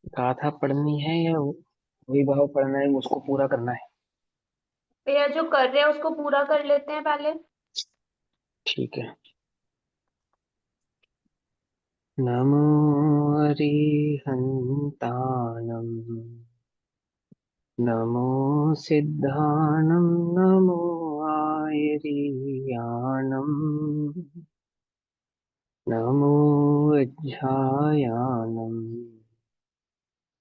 गाथा पढ़नी है या वही भाव पढ़ना है, उसको पूरा करना है? भैया जो कर रहे हैं उसको पूरा कर लेते हैं पहले। ठीक है। नमो अरिहन्ताणम्, नमो सिद्धाणं, नमो आयरीयाणम्, नमो वज्झायाणम्,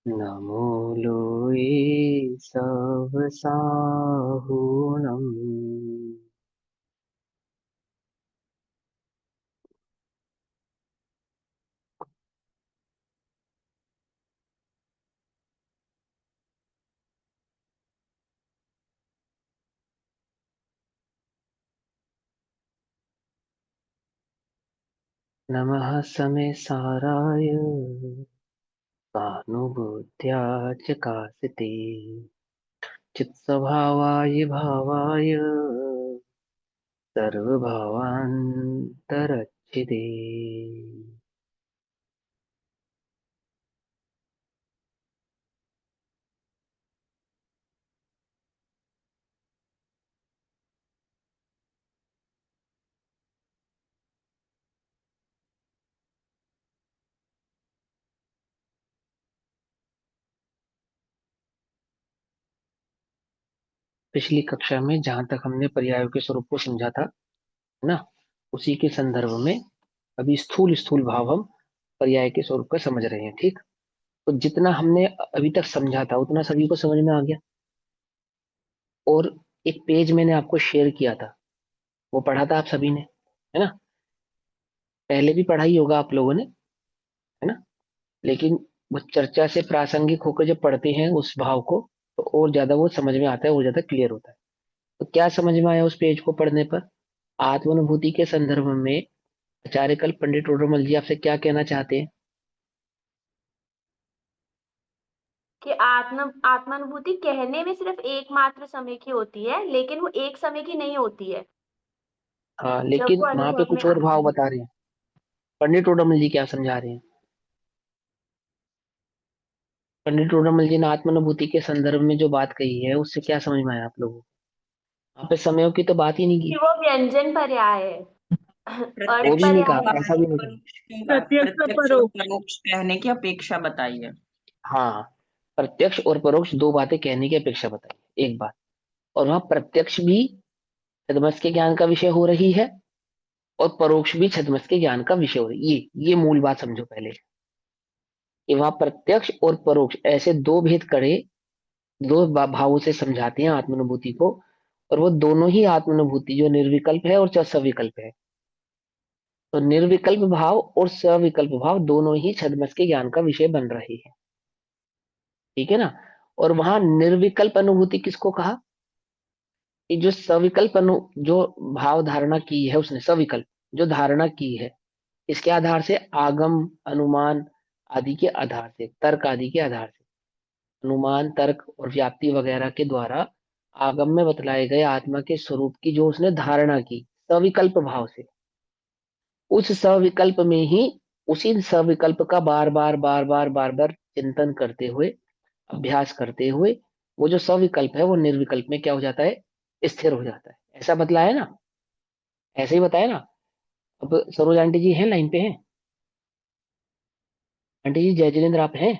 नमो लोये सवसाहुणम्। नमः समे साराय कानुबुद्ध्या च कासिते, चित्स्वभावाय भावाय सर्वभावान्तरच्छिदे। पिछली कक्षा में जहां तक हमने पर्यायों के स्वरूप को समझा था, है ना, उसी के संदर्भ में अभी स्थूल स्थूल भाव हम पर्याय के स्वरूप का समझ रहे हैं। ठीक। तो जितना हमने अभी तक समझा था उतना सभी को समझ में आ गया। और एक पेज मैंने आपको शेयर किया था, वो पढ़ा था आप सभी ने, है ना? पहले भी पढ़ा ही होगा आप लोगों ने, है ना? लेकिन वो चर्चा से प्रासंगिक होकर जब पढ़ते हैं उस भाव को, तो और ज्यादा वो समझ में आता है, और ज्यादा क्लियर होता है। तो क्या समझ में आया उस पेज को पढ़ने पर? आत्मानुभूति के संदर्भ में आचार्य कल पंडित टोडरमल जी आपसे क्या कहना चाहते हैं? कि आत्मानुभूति कहने में सिर्फ एकमात्र समय की होती है, लेकिन वो एक समय की नहीं होती है हाँ, जब लेकिन वो वहां पे अनुभव में कुछ और भाव आती है। बता रहे हैं। पंडित टोडरमल जी क्या समझा रहे हैं? पंडित टोडरमल जी ने आत्मानुभूति के संदर्भ में जो बात कही है उससे क्या समझ में आया आप लोगों को? वहां पे समयों की तो बात ही नहीं कि की। वो व्यंजन पर्याय है। अर्थ वो भी प्रत्यक्ष नहीं और पर्याय कहा, नहीं ऐसा है। भी नहीं कहा। परोक्ष की बात, प्रत्यक्ष और प्रत्यक्ष और परोक्ष। परोक्ष कहने की अपेक्षा बताई है। हाँ, प्रत्यक्ष और परोक्ष दो बातें कहने की अपेक्षा बताई, एक बात। और वहां प्रत्यक्ष भी छद्मस के ज्ञान का विषय हो रही है, और परोक्ष भी छद्मस के ज्ञान का विषय हो रही है। ये मूल बात समझो पहले, कि वहां प्रत्यक्ष और परोक्ष ऐसे दो भेद करे, दो भावों से समझाते हैं आत्मानुभूति को। और वो दोनों ही आत्मानुभूति जो निर्विकल्प है और सविकल्प है, तो निर्विकल्प भाव और सविकल्प भाव दोनों ही छद्मस के ज्ञान का विषय बन रहे हैं। ठीक है ना? और वहां निर्विकल्प अनुभूति किसको कहा? कि जो सविकल्प जो भाव धारणा की है उसने, सविकल्प जो धारणा की है, इसके आधार से, आगम, अनुमान आदि के आधार से, तर्क आदि के आधार से, अनुमान, तर्क और व्याप्ति वगैरह के द्वारा आगम में बतलाए गए आत्मा के स्वरूप की जो उसने धारणा की सविकल्प भाव से, उस सविकल्प में ही, उसी सविकल्प का बार बार बार बार बार बार चिंतन करते हुए, अभ्यास करते हुए, वो जो सविकल्प है वो निर्विकल्प में क्या हो जाता है? स्थिर हो जाता है। ऐसा बतलाया ना? ऐसे ही बताया ना? अब सरोज आंटी जी हैं, लाइन पे हैं? आंटी जी, जय जिनेन्द्र आप हैं?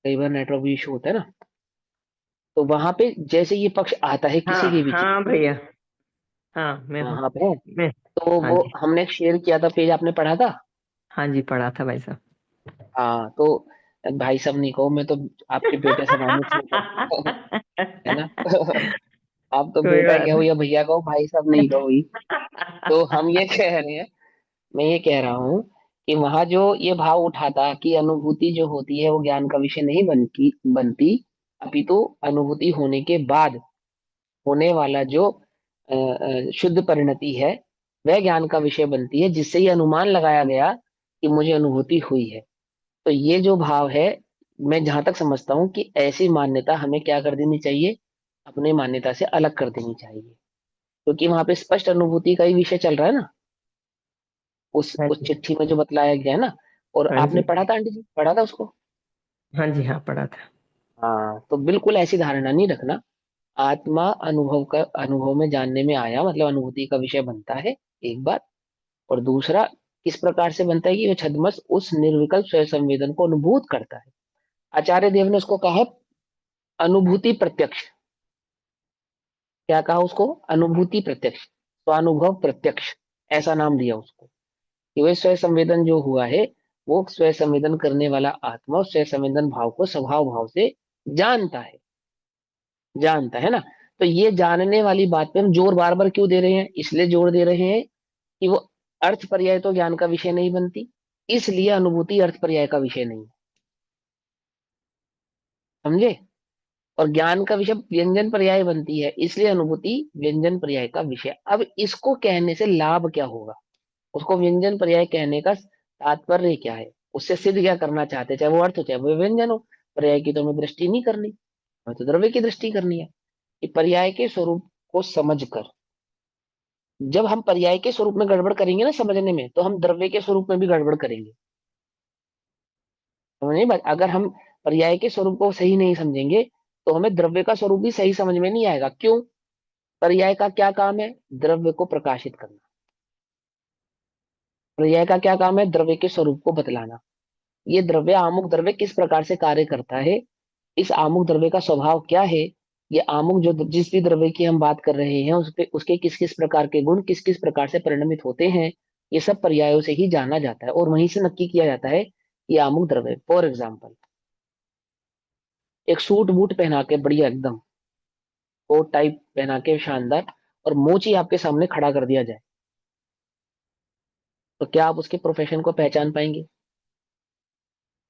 कई बार नेटवर्क भी इशू होता है ना। तो वहां पे जैसे ये पक्ष आता है किसी हाँ के भी चित्त हाँ में। भैया। हाँ मैं हूँ। हाँ, आप हैं? मैं। तो हाँ वो जी। हमने शेयर किया था पेज, आपने पढ़ा था? हाँ जी, पढ़ा था भाई साहब। हाँ, तो भाई साहब नहीं कहो, मैं तो आपके बेटे समान हूँ, इसलिए है ना? आप तो कोई बेटा बात कहो नहीं। या भैया कहो, भाई साहब नहीं कहो ही। तो हम ये कह रहे हैं, मैं ये कह रहा हूँ कि वहां जो ये भाव उठा था कि अनुभूति जो होती है वो ज्ञान का विषय नहीं बनती, अपितु अनुभूति होने के बाद होने वाला जो शुद्ध परिणति है, वह ज्ञान का विषय बनती है, जिससे ये अनुमान लगाया गया कि मुझे अनुभूति हुई है। तो ये जो भाव है, मैं जहां तक समझता हूँ कि ऐसी मान्यता हमें क्या कर देनी चाहिए? अपनी मान्यता से अलग कर देनी चाहिए, क्योंकि वहां पे स्पष्ट अनुभूति का ही विषय चल रहा है ना, उस हाँ उस जी। चिट्ठी में जो बतलाया गया है ना। और हाँ आपने जी। पढ़ा था आंटी जी, पढ़ा था उसको? हाँ जी, हाँ पढ़ा था। हाँ, तो बिल्कुल ऐसी धारणा नहीं रखना। आत्मा अनुभव में जानने में आया मतलब अनुभूति का विषय बनता है, एक बात। और दूसरा, किस प्रकार से बनता है कि वह छद्मस उस निर्विकल्प स्वयं संवेदन को अनुभूत करता है। आचार्य देव ने उसको कहा है अनुभूति प्रत्यक्ष। क्या कहा उसको? अनुभूति प्रत्यक्ष, स्वानुभव प्रत्यक्ष, ऐसा नाम दिया उसको। कि वह स्वयं संवेदन जो हुआ है, वो स्वयं संवेदन करने वाला आत्मा उस स्वयं संवेदन भाव को स्वभाव भाव से जानता है, जानता है ना। तो ये जानने वाली बात पे हम जोर बार बार क्यों दे रहे हैं? इसलिए जोर दे रहे हैं कि वो अर्थ पर्याय तो ज्ञान का विषय नहीं बनती, इसलिए अनुभूति अर्थ पर्याय का विषय नहीं है, समझे। और ज्ञान का विषय व्यंजन पर्याय बनती है, इसलिए अनुभूति व्यंजन पर्याय का विषय। अब इसको कहने से लाभ क्या होगा? उसको व्यंजन पर्याय कहने का तात्पर्य क्या है? उससे सिद्ध क्या करना चाहते, चाहे वो अर्थ हो चाहे वो व्यंजन हो। पर्याय की तो हमें दृष्टि नहीं करनी, हमें तो द्रव्य की दृष्टि करनी है। कि पर्याय के स्वरूप को समझकर, जब हम पर्याय के स्वरूप में गड़बड़ करेंगे ना समझने में, तो हम द्रव्य के स्वरूप में भी गड़बड़ करेंगे, समझ नहीं बात। अगर हम पर्याय के स्वरूप को सही नहीं समझेंगे, तो हमें द्रव्य का स्वरूप भी सही समझ में नहीं आएगा। क्यों? पर्याय का क्या काम है? द्रव्य को प्रकाशित करना। पर्याय का क्या काम है? द्रव्य के स्वरूप को बतलाना। ये द्रव्य आमुक द्रव्य किस प्रकार से कार्य करता है, इस आमुक द्रव्य का स्वभाव क्या है, ये आमुक जो जिस भी द्रव्य की हम बात कर रहे हैं उस पे उसके किस किस प्रकार के गुण किस किस प्रकार से परिणमित होते हैं, ये सब पर्यायों से ही जाना जाता है। और वहीं से नक्की किया जाता है ये आमुक द्रव्य। फॉर एग्जाम्पल, एक सूट बूट पहना के बढ़िया एकदम कोट टाइप पहना के शानदार, और मोची आपके सामने खड़ा कर दिया जाए, तो क्या आप उसके प्रोफेशन को पहचान पाएंगे?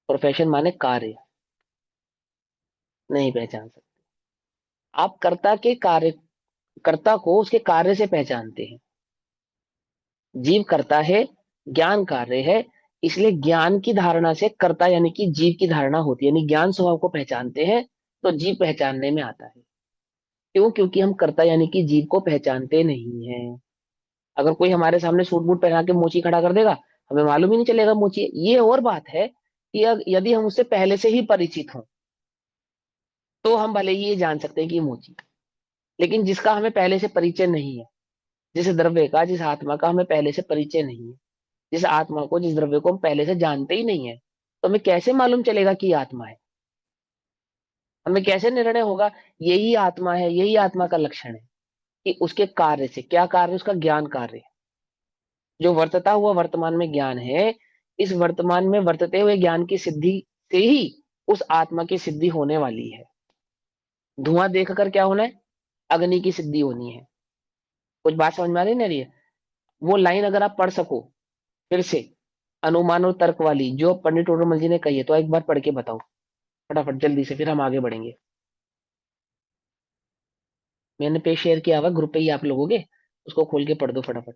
प्रोफेशन माने कार्य, नहीं पहचान सकते। आप कर्ता के कार्य, कर्ता को उसके कार्य से पहचानते हैं। जीव कर्ता है, ज्ञान कार्य है, इसलिए ज्ञान की धारणा से कर्ता यानी कि जीव की धारणा होती है, यानी ज्ञान स्वभाव को पहचानते हैं, तो जीव पहचानने में आता है। क्यों? क्योंकि हम कर्ता यानी कि जीव को पहचानते नहीं है। अगर कोई हमारे सामने सूट बूट पहना के मोची खड़ा कर देगा, हमें मालूम ही नहीं चलेगा मोची है। ये और बात है कि यदि हम उससे पहले से ही परिचित हों, तो हम भले ही ये जान सकते हैं कि ये मोची है। लेकिन जिसका हमें पहले से परिचय नहीं है, जिस द्रव्य का, जिस आत्मा का हमें पहले से परिचय नहीं है, जिस आत्मा को, जिस द्रव्य को हम पहले से जानते ही नहीं है, तो हमें कैसे मालूम चलेगा कि ये आत्मा है? हमें कैसे निर्णय होगा यही आत्मा है, यही आत्मा का लक्षण है? कि उसके कार्य से, क्या कार्य? उसका ज्ञान कार्य है। जो वर्तता हुआ वर्तमान में ज्ञान है, इस वर्तमान में वर्तते हुए ज्ञान की सिद्धि से ही उस आत्मा की सिद्धि होने वाली है। धुआं देखकर क्या होना है? अग्नि की सिद्धि होनी है। कुछ बात समझ में आ रही नहीं आ रही है? वो लाइन अगर आप पढ़ सको फिर से, अनुमान और तर्क वाली जो पंडित टोडरमल जी ने कही है, तो एक बार पढ़ के बताओ फटाफट जल्दी से, फिर हम आगे बढ़ेंगे। मैंने पेज शेयर किया हुआ ग्रुप पे ही, आप लोगों के उसको खोल के पढ़ दो फटाफट।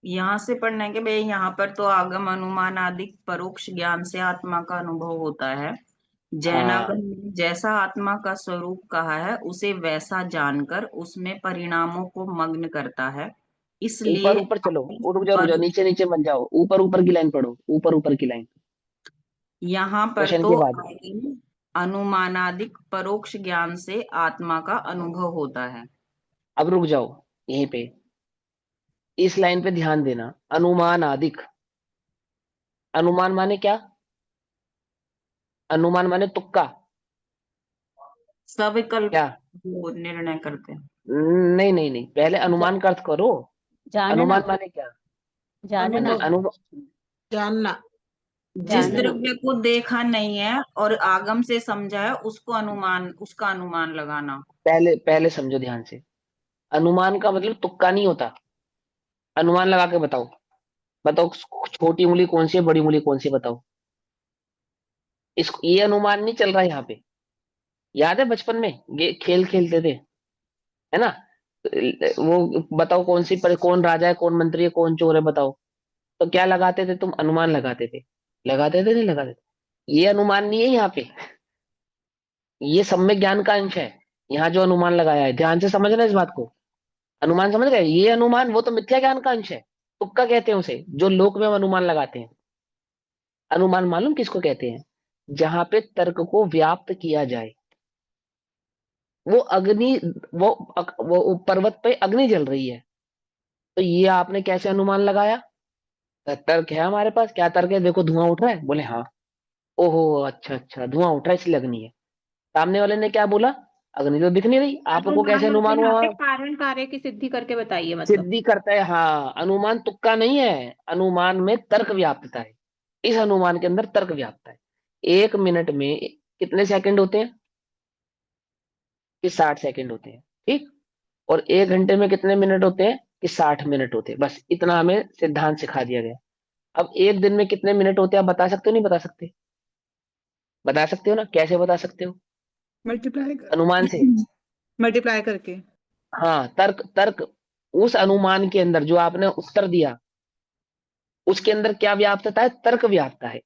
यहाँ से पढ़ने के भाई, यहाँ पर तो आगम अनुमान आदि परोक्ष ज्ञान से आत्मा का अनुभव होता है। हाँ, जैनागम ने जैसा आत्मा का स्वरूप कहा है उसे वैसा जानकर उसमें परिणामों को मग्न करता है। ऊपर इसलिए ऊपर चलो, रुक जाओ, पर नीचे नीचे मत जाओ, ऊपर ऊपर की लाइन पढ़ो, ऊपर ऊपर की लाइन, यहाँ पर क्वेश्चन तो के बाद। आगम अनुमानादिक परोक्ष ज्ञान से आत्मा का अनुभव होता है। अब रुक जाओ यहीं पे, इस लाइन पे ध्यान देना। अनुमान आदिक, अनुमान माने क्या? अनुमान माने तुक्का, सविकल्प क्या? वो निर्णय करते हैं। नहीं नहीं नहीं, पहले ज- अनुमान का अर्थ करो। जानना, अनुमान माने क्या? जानना, अनुभव, अनु जानना। जिस जानना। द्रव्य को देखा नहीं है और आगम से समझा है उसको अनुमान, उसका अनुमान लगाना। पहले पहले समझो ध्यान से। अनुमान का मतलब तुक्का नहीं होता। अनुमान लगा के बताओ, बताओ छोटी उंगली कौन सी है, बड़ी उंगली कौन सी है, बताओ। इस ये अनुमान नहीं चल रहा यहाँ पे। याद है बचपन में खेल खेलते थे, है ना? वो बताओ कौन सी पर, कौन राजा है, कौन मंत्री है, कौन चोर है, बताओ। तो क्या लगाते थे तुम? अनुमान लगाते थे। लगाते थे नहीं लगाते थे? ये अनुमान नहीं है यहाँ पे, ये सम्यक ज्ञान का अंश है। यहाँ जो अनुमान लगाया है, ध्यान से समझना इस बात को। अनुमान समझ गए? ये अनुमान वो तो मिथ्या ज्ञान का अंश है, तुक्का कहते हैं उसे, जो लोक में हम अनुमान लगाते हैं। अनुमान मालूम किसको कहते हैं? जहां पे तर्क को व्याप्त किया जाए। वो अग्नि, वो पर्वत पे अग्नि जल रही है, तो ये आपने कैसे अनुमान लगाया? तर्क है हमारे पास, क्या तर्क है? देखो धुआं उठ रहा है, बोले हाँ। ओहो, अच्छा अच्छा, धुआं उठ रहा है इसलिए अग्नि है। सामने वाले ने क्या बोला? अग्नि तो दिख नहीं रही, आपको कैसे अनुमान अनुमान मतलब हुआ यहाँ पे वहां? कारण कार्य की सिद्धि करके बताइए मतलब। सिद्धि करता है, हाँ। अनुमान तुक्का नहीं है, अनुमान में तर्क व्याप्तता है। इस अनुमान के अंदर तर्क व्याप्तता है। 1 मिनट में कितने सेकंड होते हैं? कि 60 सेकंड होते हैं, ठीक। और 1 घंटे में कितने मिनट होते हैं? कि 60 मिनट होते हैं। बस इतना हमें सिद्धांत सिखा दिया गया। अब एक दिन में कितने मिनट होते हैं, आप बता सकते हो नहीं बता सकते? बता सकते हो ना, कैसे बता सकते हो? मल्टीप्लाई अनुमान से। मल्टीप्लाई करके। हाँ, तर्क तर्क। उस अनुमान के अंदर जो आपने उत्तर दिया, उसके अंदर क्या व्याप्तता है? तर्क व्याप्तता है।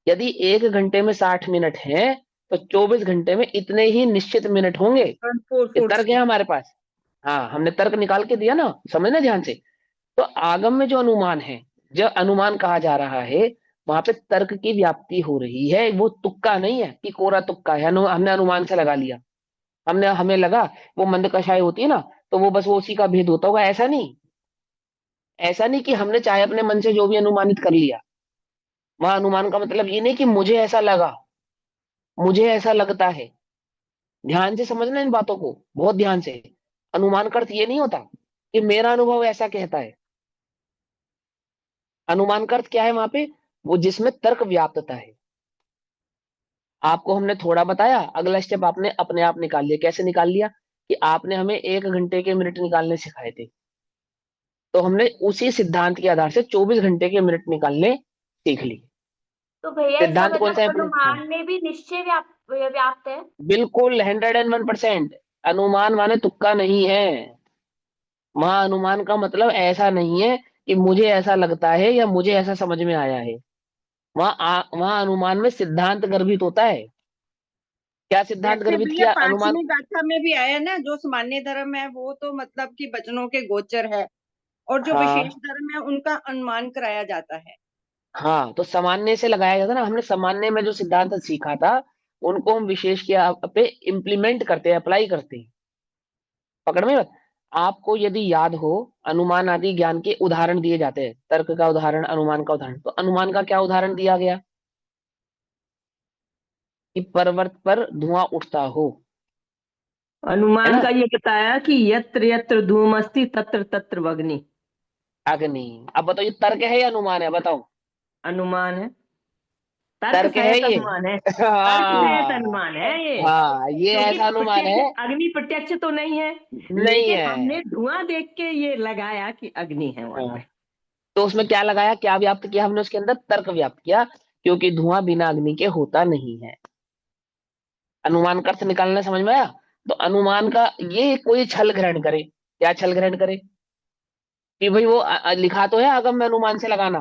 यदि 1 घंटे में 60 मिनट है, तो 24 घंटे में इतने ही निश्चित मिनट होंगे। फोर ये फोर तर्क है हमारे पास। हाँ, हमने तर्क निकाल के दिया ना, समझना ध्यान से। तो आगम में जो अनुमान है, जो अनुमान कहा जा रहा है, वहां पे तर्क की व्याप्ति हो रही है। वो तुक्का नहीं है कि कोरा तुक्का है, हमने अनुमान से लगा लिया। हमें लगा वो मंद कषाय होती है ना, तो वो बस वो उसी का भेद होता होगा, ऐसा नहीं। ऐसा नहीं कि हमने चाहे अपने मन से जो भी अनुमानित कर लिया। वहां अनुमान का मतलब ये नहीं कि मुझे ऐसा लगा, मुझे ऐसा लगता है। ध्यान से समझना इन बातों को, बहुत ध्यान से। अनुमान का अर्थ ये नहीं होता कि मेरा अनुभव ऐसा कहता है। अनुमान का अर्थ क्या है वहां पे? वो जिसमें तर्क व्याप्तता है। आपको हमने थोड़ा बताया, अगला स्टेप आपने अपने आप निकाल लिया। कैसे निकाल लिया? कि आपने हमें 1 घंटे के मिनट निकालने सिखाए थे, तो हमने उसी सिद्धांत के आधार से 24 घंटे के मिनट निकालने सीख लिए। तो भैया इसका सिद्धांत कौन सा मतलब है अपने? हाँ, अनुमान में भी निश्चय व्याप्त है। बिल्कुल 101%। अनुमान माने तुक्का नहीं है। वहां अनुमान का मतलब ऐसा नहीं है कि मुझे ऐसा लगता है या मुझे ऐसा समझ में आया है। वहां अनुमान में सिद्धांत गर्भित होता है। क्या सिद्धांत जैसे गर्भित भैया किया अनुमान? 5वीं गाथा में भी आया ना, जो सामान्य धर्म है वो तो मतलब कि वचनों के गोचर है, और जो विशेष हाँ धर्म है उनका अनुमान कराया जाता है। हाँ, तो सामान्य से लगाया जाता ना। हमने सामान्य में जो सिद्धांत सीखा था, उनको हम विशेष के पे इम्प्लीमेंट करते हैं, अप्लाई करते हैं। पकड़ में बात? आपको यदि याद हो, अनुमान आदि ज्ञान के उदाहरण दिए जाते हैं। तर्क का उदाहरण, अनुमान का उदाहरण। तो अनुमान का क्या उदाहरण दिया गया? कि पर्वत पर धुआं उठता हो, है अनुमान ना? का ये बताया कि यत्र यत्र धूमस्ति तत्र तत्र अग्नि। अग्नि। अब बताओ, ये तर्क है या अनुमान है? बताओ। अनुमान है। तर्क तर्क है सहित ये। अनुमान है। तर्क सहित हाँ अनुमान है ये। हाँ, ये क्योंकि ऐसा अनुमान है। प्रत्यक्ष अग्नि प्रत्यक्ष तो नहीं है, नहीं लेकिन है। हमने धुआं देख के ये लगाया कि अग्नि है वहां हाँ, पे। तो उसमें क्या लगाया, क्या व्याप्त किया हमने उसके अंदर? तर्क व्याप्त किया। क्योंकि धुआं बिना अग्नि के होता नहीं है। अनुमान का अर्थ निकालना समझ में आया? तो अनुमान का ये कोई छल ग्रहण करे, क्या छल ग्रहण करे? कि भाई वो लिखा तो है आगम में अनुमान से लगाना,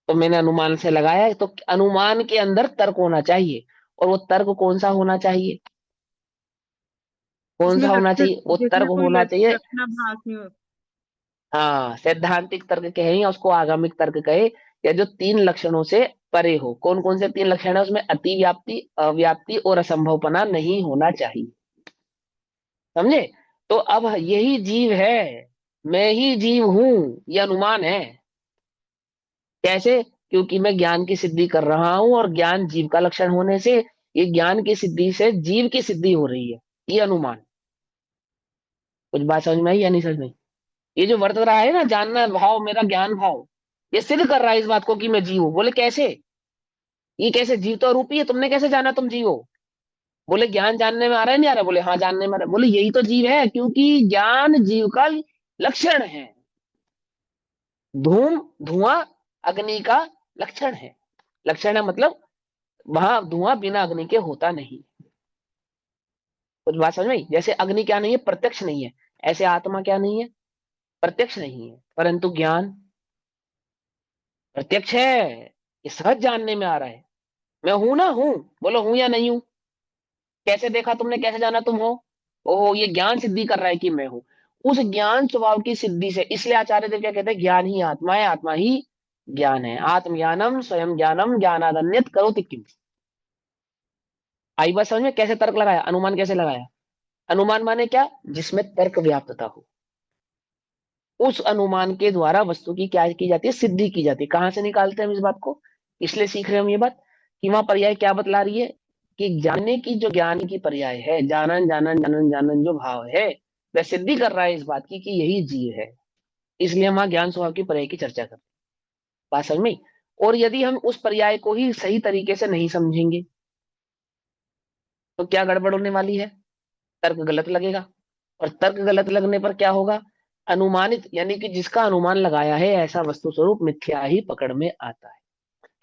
तो मैंने अनुमान से लगाया है, तो अनुमान के अंदर तर्क होना चाहिए। और वो तर्क कौन सा होना चाहिए? कौन जिसमें सा होना लक्षण, चाहिए? वो जिसमें तर्क कोई होना चाहिए। लक्षणाभास नहीं हो। हाँ, सैद्धांतिक तर्क कहे या उसको आगमिक तर्क कहे, या जो 3 लक्षणों से परे हो। कौन कौन से 3 लक्षण है उसमें? अतिव्याप्ति, अव्याप्ति और असंभवपना नहीं होना चाहिए। समझे? तो अब यही जीव है, मैं ही जीव हूं, यह अनुमान है। कैसे? क्योंकि मैं ज्ञान की सिद्धि कर रहा हूं, और ज्ञान जीव का लक्षण होने से, ये ज्ञान की सिद्धि से जीव की सिद्धि हो रही है। ये अनुमान। कुछ बात समझ में आई या नहीं समझ में आई? ये जो वर्त रहा है ना, जानना भाव, मेरा ज्ञान भाव, ये सिद्ध कर रहा है इस बात को कि मैं जीव हूं। बोले कैसे? ये कैसे? जीव तो अरूपी है, तुमने कैसे जाना तुम जीव हो? बोले ज्ञान जानने में आ रहा है, नहीं आ रहा? बोले हाँ, जानने में आ रहा है। बोले यही तो जीव है, क्योंकि ज्ञान जीव का लक्षण है। धूम, धुआं अग्नि का लक्षण है। लक्षण है मतलब वहां धुआं बिना अग्नि के होता नहीं। कुछ बात समझ में आई? जैसे अग्नि क्या नहीं है? प्रत्यक्ष नहीं है। ऐसे आत्मा क्या नहीं है? प्रत्यक्ष नहीं है। परंतु ज्ञान प्रत्यक्ष है, ये सहज जानने में आ रहा है। मैं हूं ना, हूं। बोलो हूं या नहीं हूं? कैसे देखा तुमने, कैसे जाना तुम हो? ओहो, ये ज्ञान सिद्धि कर रहा है कि मैं हूं। उस ज्ञान स्वभाव की सिद्धि से, इसलिए आचार्य देव क्या कहते हैं? ज्ञान ही आत्मा है, आत्मा ही ज्ञान है। आत्मज्ञानम स्वयं ज्ञानम ज्ञानादन्यत करोति किम। आई बात समझ में? कैसे तर्क लगाया, अनुमान कैसे लगाया? अनुमान माने क्या? जिसमें तर्क व्याप्तता हो, उस अनुमान के द्वारा वस्तु की क्या की जाती है, सिद्धि की जाती है। कहां से निकालते हैं हम इस बात को? इसलिए सीख रहे हैं हम ये बात कि वहां पर्याय क्या बतला रही है कि जानने की जो ज्ञान की पर्याय है, जानन जानन जानन जानन जो भाव है, वह सिद्धि कर रहा है इस बात की कि यही जीव है। इसलिए हम वहां ज्ञान स्वभाव की पर्याय की चर्चा करते हैं। बात समझ में? और यदि हम उस पर्याय को ही सही तरीके से नहीं समझेंगे तो क्या गड़बड़ होने वाली है? तर्क गलत लगेगा, और तर्क गलत लगने पर क्या होगा? अनुमानित यानी कि जिसका अनुमान लगाया है ऐसा वस्तु स्वरूप मिथ्या ही पकड़ में आता है।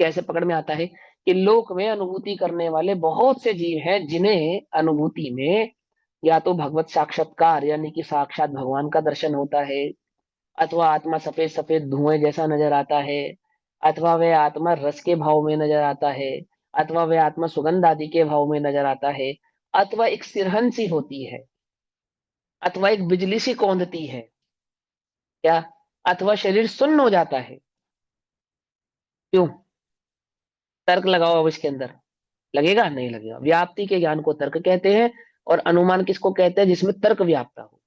कैसे पकड़ में आता है? कि लोक में अनुभूति करने वाले बहुत से जीव हैं जिन्हें अनुभूति में या तो भगवत साक्षात्कार यानी कि साक्षात भगवान का दर्शन होता है, अथवा आत्मा सफेद सफेद धुएं जैसा नजर आता है, अथवा वह आत्मा रस के भाव में नजर आता है, अथवा वह आत्मा सुगंध आदि के भाव में नजर आता है, अथवा एक सिरहन सी होती है, अथवा एक बिजली सी कौंधती है, क्या, अथवा शरीर सुन्न हो जाता है। क्यों? तर्क लगाओ अब इसके अंदर, लगेगा? नहीं लगेगा। व्याप्ति के ज्ञान को तर्क कहते हैं, और अनुमान किसको कहते हैं? जिसमें तर्क व्याप्ता हो।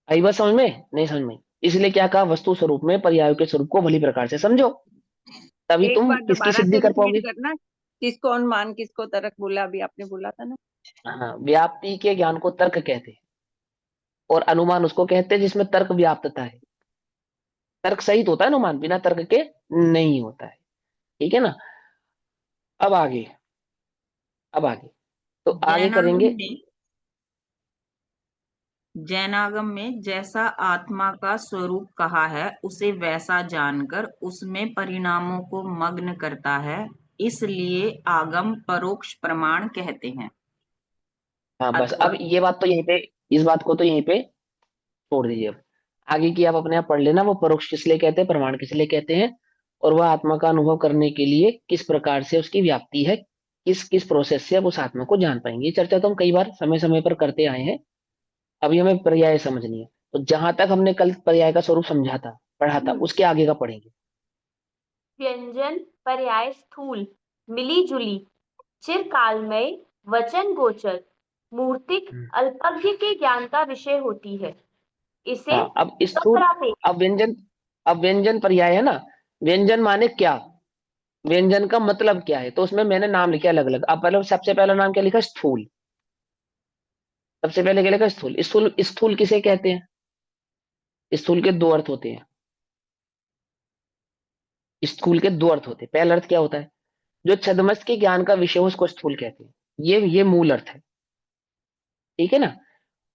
आई बात समझ में? नहीं समझ में? इसलिए क्या कहा? वस्तु स्वरूप में पर्यायों के स्वरूप को भली प्रकार से समझो, तभी एक तुम बार किसकी दोबारा सिद्धि से कर रिपीट पाओगे। करना, किसको अनुमान किसको तर्क बोला, अभी आपने बोला था ना। हाँ, व्याप्ति के ज्ञान को तर्क कहते हैं, और अनुमान उसको कहते हैं जिसमें तर्क व्याप्तता है। तर्क सहित होता है अनुमान, बिना तर्क के नहीं होता है। ठीक है ना? अब आगे, अब आगे तो आगे जैनागम करेंगे। में जैनागम में जैसा आत्मा का स्वरूप कहा है उसे वैसा जानकर उसमें परिणामों को मग्न करता है, इसलिए आगम परोक्ष प्रमाण कहते हैं। हाँ बस, अथवा अब ये बात तो यहीं पे, इस बात को तो यहीं पे छोड़ दीजिए। अब आगे की आप अपने आप पढ़ लेना, वो परोक्ष किस लिए कहते हैं, प्रमाण किस लिए कहते हैं, और वह आत्मा का अनुभव करने के लिए किस प्रकार से उसकी व्याप्ति है, किस किस प्रोसेस से अब उस आत्मा को जान पाएंगे। ये चर्चा तो हम कई बार समय समय पर करते आए हैं। अभी हमें पर्याय समझनी है, तो जहां तक हमने कल पर्याय का स्वरूप समझा था, पढ़ा था, उसके आगे का पढ़ेंगे। व्यंजन पर्याय स्थूल, मिली जुली, चिरकालमय, वचन गोचर, मूर्तिक, हम्म। अल्पज्ञ के ज्ञान का विषय होती है। इसे हाँ, अब स्थूल, स्वप्रापेक्ष अब व्यंजन, अब व्यंजन पर्याय है ना। व्यंजन माने क्या, व्यंजन का मतलब क्या है, तो उसमें मैंने नाम लिखे अलग अलग। अब पहले, सबसे पहला नाम क्या लिखा? स्थूल। सबसे पहले क्या लिखा? स्थूल। स्थूल, स्थूल किसे कहते हैं? स्थूल के दो अर्थ होते हैं। स्थूल के दो अर्थ होते हैं। पहला अर्थ क्या होता है? जो छद्मस्त के ज्ञान का विषय हो उसको स्थूल कहते हैं। ये मूल अर्थ है। ठीक है ना?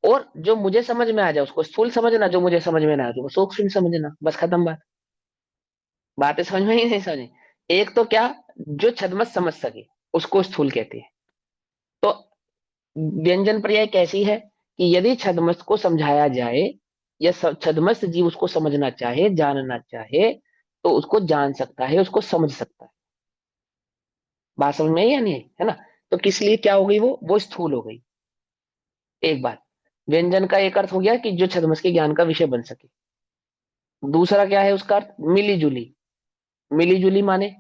और जो मुझे समझ में आ जाए उसको स्थूल समझना, जो मुझे समझ में ना आए तो वो सूक्ष्म समझना। बस खत्म बात। बातें समझ में ही नहीं समझ? एक तो क्या, जो छद्मस्त समझ सके उसको स्थूल कहते हैं। तो व्यंजन पर्याय कैसी है कि यदि छद्मस्त को समझाया जाए, या छद्मस्त जीव उसको समझना चाहे, जानना चाहे, तो उसको जान सकता है, उसको समझ सकता है। बात समझ में आई या नहीं आई? है ना? तो किस लिए क्या हो गई, वो स्थूल हो गई। एक बात, व्यंजन का एक अर्थ हो गया कि जो छद्मस के ज्ञान का विषय बन सके। दूसरा क्या है उसका अर्थ? मिली जुली। मिली जुली माने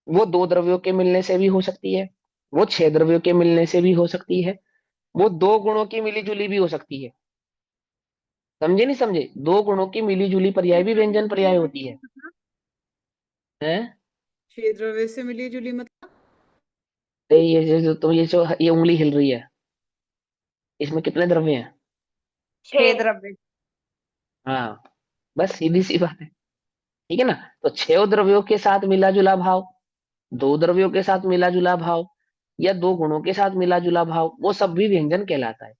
वो दो द्रव्यों के मिलने से भी हो सकती है, वो छह द्रव्यों के मिलने से भी हो सकती है, वो दो गुणों की मिली जुली भी हो सकती है। समझे नहीं समझे? दो गुणों की मिली जुली पर्याय भी व्यंजन पर्याय होती है। हैं? छह द्रव्य से मिली जुली मतलब? ये उंगली हिल रही है, इसमें कितने द्रव्य हैं? छह 6। द्रव्य। हाँ, बस सीधी सी बात है। ठीक है ना? तो छह द्रव्यों के साथ मिला जुला भाव, दो द्रव्यों के साथ मिला जुला भाव, या दो गुणों के साथ मिला जुला भाव, वो सब भी व्यंजन कहलाता है।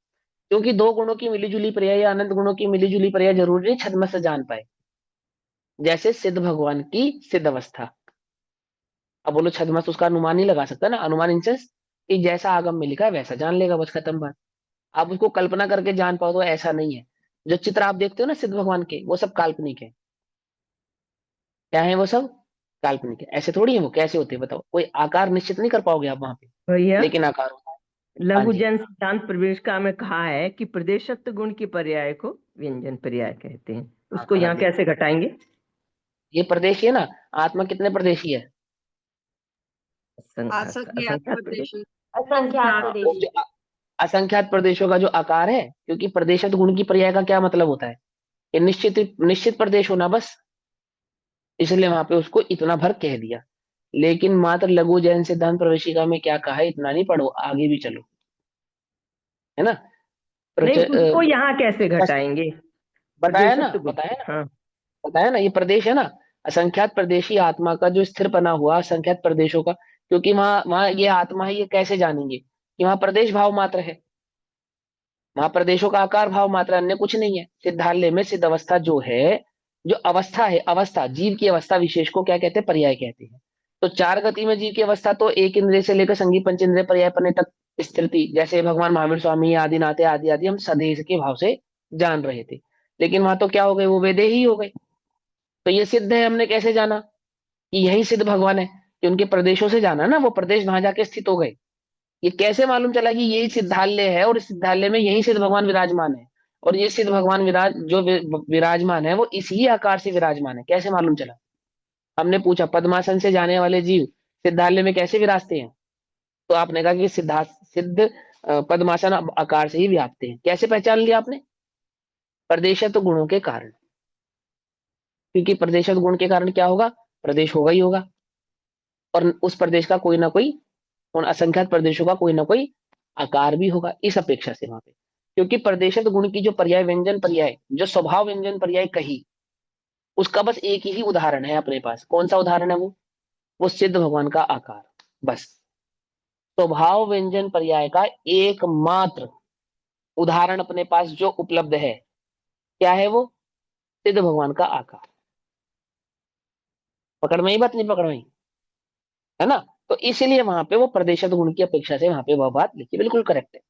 क्योंकि दो गुणों की मिलीजुली पर्याय या अनंत गुणों की मिलीजुली पर्याय जरूरी नहीं छद्म से जान पाए। जैसे सिद्ध भगवान की सिद्ध अवस्था, अब बोलो छद्मस उसका अनुमान नहीं लगा सकता ना। अनुमान इंसेंस कि जैसा आगम में लिखा है वैसा जान लेगा, बस खत्म बात। आप उसको कल्पना करके जान पाओ तो ऐसा नहीं है। जो चित्र आप देखते हो ना सिद्ध भगवान के, वो सब काल्पनिक है। क्या है वो सब? काल्पनिक है। ऐसे थोड़ी है, वो कैसे होते हैं बताओ? कोई आकार निश्चित नहीं कर पाओगे आप वहां पे, भैया, लेकिन आकार होता है। हाँ लघु जी। जन सिद्धांत प्रवेशिका में कहा है कि प्रदेशत्व गुण की पर्याय को व्यंजन पर्याय कहते हैं। हाँ, उसको गलत यहाँ लिखा कैसे घटाएंगे? ये प्रदेशी है ना, आत्मा कितने प्रदेशी है? असंख्यात प्रदेशी। असंख्यात वो प्रदेशी। जो असंख्यात प्रदेशों का जो आकार है, क्योंकि प्रदेशत गुण की पर्याय का क्या मतलब होता है? ये निश्चित निश्चित प्रदेश होना बस, इसलिए वहां पे उसको इतना भर कह दिया। लेकिन मात्र लघु जैन सिद्धांत प्रवेशिका में क्या कहा है, इतना नहीं पढ़ो, आगे भी चलो, है ना। नहीं, उसको प्रच- यहाँ कैसे बस घटाएंगे? बताया ना, प्रदेशत्व गुण। बताया ना, हाँ। बताया ना, ये प्रदेश है ना, असंख्यात प्रदेशी आत्मा का जो स्थिर बना हुआ असंख्यात प्रदेशों का, क्योंकि वहां वहां ये आत्मा है, ये कैसे जानेंगे कि वहां प्रदेश भाव मात्र है, वहां प्रदेशों का आकार भाव मात्र, अन्य कुछ नहीं है। सिद्धालय में सिद्ध अवस्था जो है, जो अवस्था है, अवस्था जीव की अवस्था विशेष को क्या कहते हैं? पर्याय कहते हैं। तो चार गति में जीव की अवस्था तो एक इंद्रिय से लेकर संगीत पंच इंद्रिय पर्याय पने तक स्थिति, जैसे भगवान महावीर स्वामी आदि नाते आदि आदि हम सदेह के भाव से जान रहे थे। लेकिन वहां तो क्या हो गए, वो वेदे ही हो गए। तो ये सिद्ध है, हमने कैसे जाना कि यही सिद्ध भगवान है? कि उनके प्रदेशों से जाना ना, वो प्रदेश वहां जाके स्थित हो गए। ये कैसे मालूम चला कि यही सिद्धालय है और इस सिद्धालय में यही सिद्ध भगवान विराजमान है, और ये सिद्ध भगवान जो विराजमान है वो इसी आकार से विराजमान है? कैसे मालूम चला? हमने पूछा पद्मासन से जाने वाले जीव सिद्धालय में कैसे विराजते हैं, तो आपने कहा कि सिद्ध पद्मासन आकार से ही व्याप्त हैं। कैसे पहचान लिया आपने? प्रदेशत्व गुणों के कारण, क्योंकि प्रदेशत्व गुण के कारण क्या होगा? प्रदेश होगा ही होगा, और उस प्रदेश का कोई ना कोई, उन असंख्यात प्रदेशों का कोई ना कोई आकार भी होगा, इस अपेक्षा से वहां पे। क्योंकि प्रदेशत गुण की जो पर्याय व्यंजन पर्याय, जो स्वभाव व्यंजन पर्याय कही, उसका बस एक ही उदाहरण है अपने पास। कौन सा उदाहरण है वो सिद्ध भगवान का आकार, बस। स्वभाव व्यंजन पर्याय का एकमात्र उदाहरण अपने पास जो उपलब्ध है, क्या है वो? सिद्ध भगवान का आकार। पकड़ में ही बात, नहीं पकड़ में ही, है ना। तो इसीलिए वहां पे वो प्रदेशत गुण की अपेक्षा से वहां पे वह बात लिखी, बिल्कुल करेक्ट है,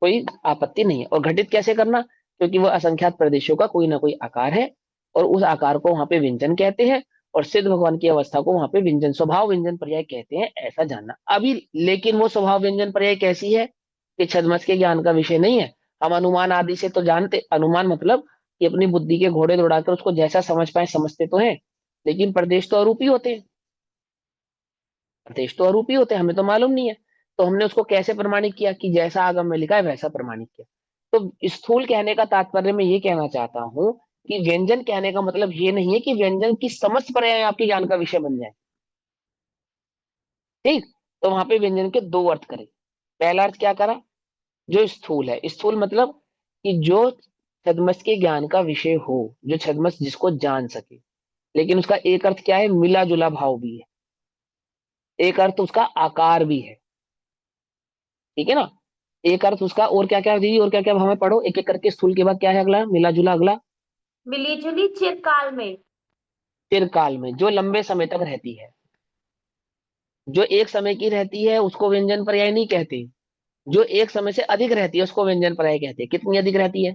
कोई आपत्ति नहीं है। और घटित कैसे करना? क्योंकि वह असंख्यात प्रदेशों का कोई ना कोई आकार है, और उस आकार को वहां पे व्यंजन कहते हैं, और सिद्ध भगवान की अवस्था को वहां पे व्यंजन स्वभाव व्यंजन पर्याय कहते हैं, ऐसा जानना अभी। लेकिन वो स्वभाव व्यंजन पर्याय कैसी है कि छद्मस के ज्ञान का विषय नहीं है। हम अनुमान आदि से तो जानते, अनुमान मतलब कि अपनी बुद्धि के घोड़े दौड़ाकर उसको जैसा समझ पाए समझते तो हैं, लेकिन प्रदेश तो अरूपी होते हैं, प्रदेश तो अरूपी होते हैं, हमें तो मालूम नहीं है। तो हमने उसको कैसे प्रमाणित किया कि जैसा आगम में लिखा है वैसा प्रमाणित किया। तो स्थूल कहने का तात्पर्य मैं ये कहना चाहता हूं कि व्यंजन कहने का मतलब ये नहीं है कि व्यंजन की समस्त पर्याय आपके ज्ञान का विषय बन जाए, ठीक। तो वहां पे व्यंजन के दो अर्थ करें। पहला अर्थ क्या करा? जो स्थूल है, स्थूल मतलब कि जो छद्मस के ज्ञान का विषय हो, जो छद्मस जिसको जान सके। लेकिन उसका एक अर्थ क्या है? मिला जुला भाव भी है, एक अर्थ उसका आकार भी है, ठीक है ना। एक अर्थ उसका, और क्या क्या दीदी, और क्या क्या हमें पढ़ो एक एक करके। स्थूल के बाद क्या है अगला? मिला जुला। अगला मिली जुली चिरकाल में। चिरकाल में, जो लंबे समय तक रहती है। जो एक समय की रहती है उसको व्यंजन पर्याय नहीं कहते, जो एक समय से अधिक रहती है उसको व्यंजन पर्याय कहते हैं। कितनी अधिक रहती है?